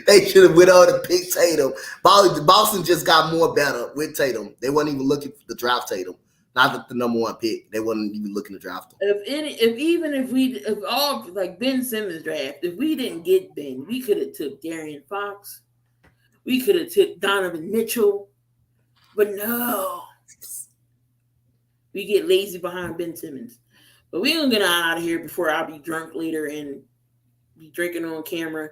They should have went on and picked Tatum. Boston just got more better with Tatum. They weren't even looking to draft Tatum. Not the number one pick. They wasn't even looking to draft him. If all like Ben Simmons draft, if we didn't get Ben, we could have took De'Aaron Fox. We could have took Donovan Mitchell. But no. We get lazy behind Ben Simmons. But we're gonna get out of here before I'll be drunk later and be drinking on camera.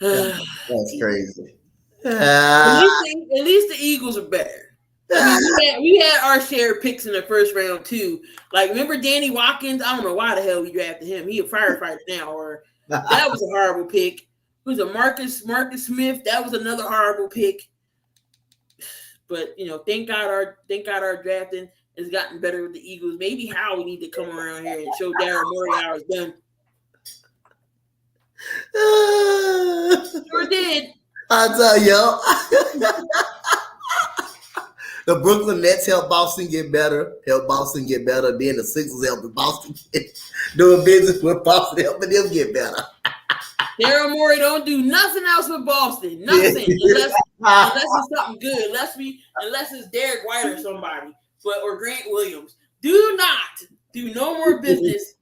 That's crazy. At least the Eagles are better. I mean, we had our share of picks in the first round too. Like, remember Danny Watkins? I don't know why the hell we drafted him. He a firefighter now, or that was a horrible pick. Who's a Marcus Smith? That was another horrible pick. But thank God our drafting has gotten better with the Eagles. Maybe Howie need to come around here and show Daryl Morey how it's done. Sure did. I tell you. The Brooklyn Nets help Boston get better. Then the Sixers help Boston doing business with Boston, helping them get better. Daryl Morey don't do nothing else with Boston. Nothing. Unless it's something good. Unless it's Derek White or somebody. Or Grant Williams. Do no more business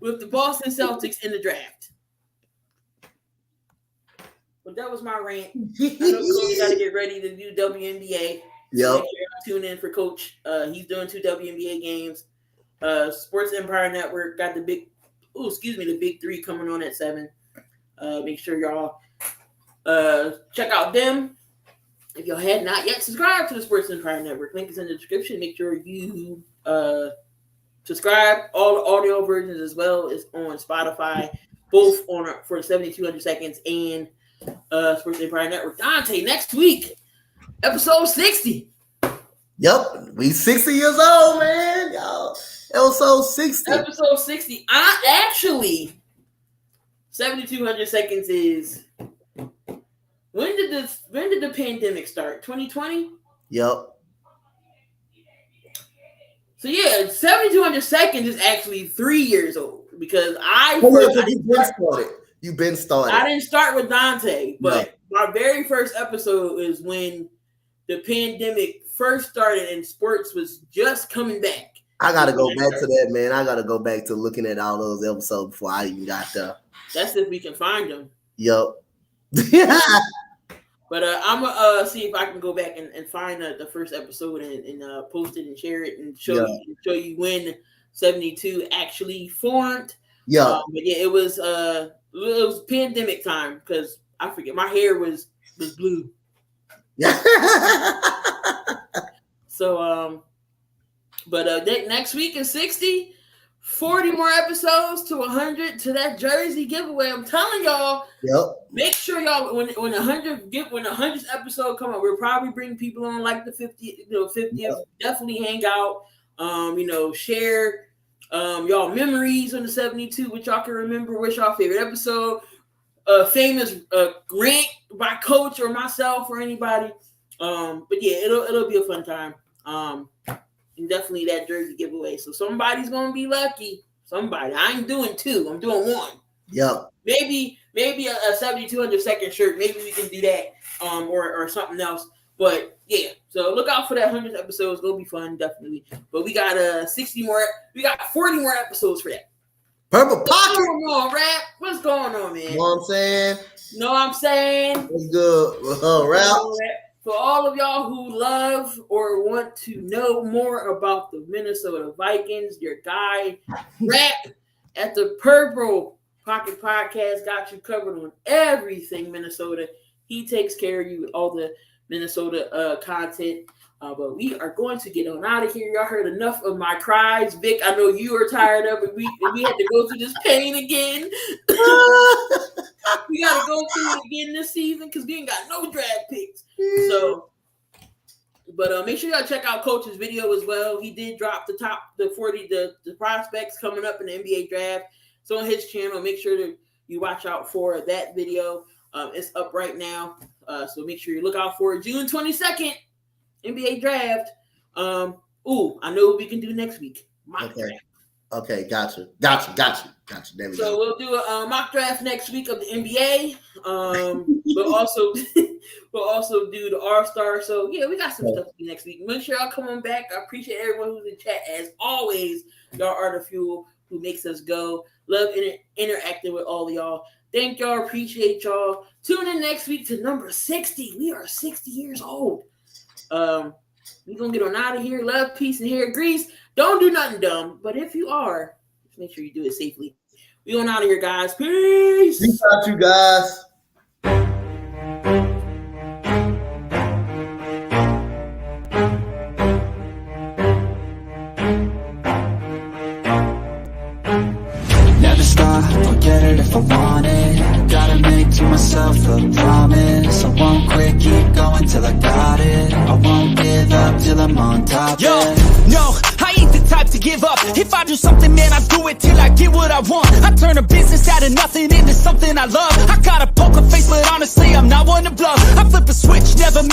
with the Boston Celtics in the draft. But that was my rant. I know Coach got to get ready to do WNBA. Yep. Tune in for Coach. He's doing 2 WNBA games. Sports Empire Network got the big 3 coming on at 7. Make sure y'all check out them. If y'all had not yet subscribed to the Sports Empire Network, link is in the description. Make sure you subscribe. All the audio versions as well is on Spotify, both for 7,200 seconds and Sports Empire Network. Donte, next week. Episode 60. Yep, we 60 years old, man. Y'all, episode 60. Episode 60. Actually, 7,200 seconds is when did the pandemic start? 2020. Yep. So yeah, 7,200 seconds is actually 3 years old because You've been started. I didn't start with Donte, but my very first episode is when the pandemic first started and sports was just coming back. I gotta go back to that, man. I gotta go back to looking at all those episodes before I even got there. That's if we can find them. Yep. But I'm gonna see if I can go back and find the first episode and post it and share it and show you when 72 actually formed. Yeah. But yeah, it was pandemic time because I forget my hair was blue. So but next week is 60, 40 more episodes to 100 to that jersey giveaway. I'm telling y'all. Yep. Make sure y'all when the 100th episode come up, we'll probably bring people on like the 50th. Definitely hang out. Share y'all memories on the 72, which y'all can remember. What's y'all favorite episode? Famous rant by Coach or myself or anybody. But yeah, it'll be a fun time. And definitely that jersey giveaway. So somebody's gonna be lucky. Somebody. I ain't doing 2. I'm doing 1. Yep. Maybe a 7,200 second shirt. Maybe we can do that. Or something else. But yeah, so look out for that 100th episode. It's gonna be fun, definitely. But we got 60 more. We got 40 more episodes for that. Purple Pocket. What's going on, Rap? What's going on, man? You know what I'm saying? Know what I'm saying? What's good? Rap. For all of y'all who love or want to know more about the Minnesota Vikings, your guy, Rap at the Purple Pocket Podcast got you covered on everything Minnesota. He takes care of you with all the Minnesota content. But we are going to get on out of here. Y'all heard enough of my cries. Vic, I know you are tired of it. We had to go through this pain again. We got to go through it again this season because we ain't got no draft picks. So, but make sure y'all check out Coach's video as well. He did drop the 40 the prospects coming up in the NBA draft. So on his channel, make sure that you watch out for that video. It's up right now. So make sure you look out for it. June 22nd. NBA draft. I know what we can do next week. Mock draft. Okay, gotcha. There we go. We'll do a mock draft next week of the NBA. We'll also do the All-Star. So yeah, we got some stuff to do next week. Make sure y'all come on back. I appreciate everyone who's in chat. As always, y'all are the fuel who makes us go. Love interacting with all of y'all. Thank y'all. Appreciate y'all. Tune in next week to number 60. We are 60 years old. We're gonna get on out of here. Love, peace, and hair grease. Don't do nothing dumb, but if you are, just make sure you do it safely. We on out of here, guys. Peace. Peace out, you guys. Never stop, I'll get it if I want it. Gotta make to myself a promise. I won't quit, keep going till I got it. I won't give up till I'm on top. Yo, yeah. no, I ain't the type to give up. If I do something, man, I do it till I get what I want. I turn a business out of nothing into something I love. I got a poker face, but honestly, I'm not one to bluff. I flip a switch, never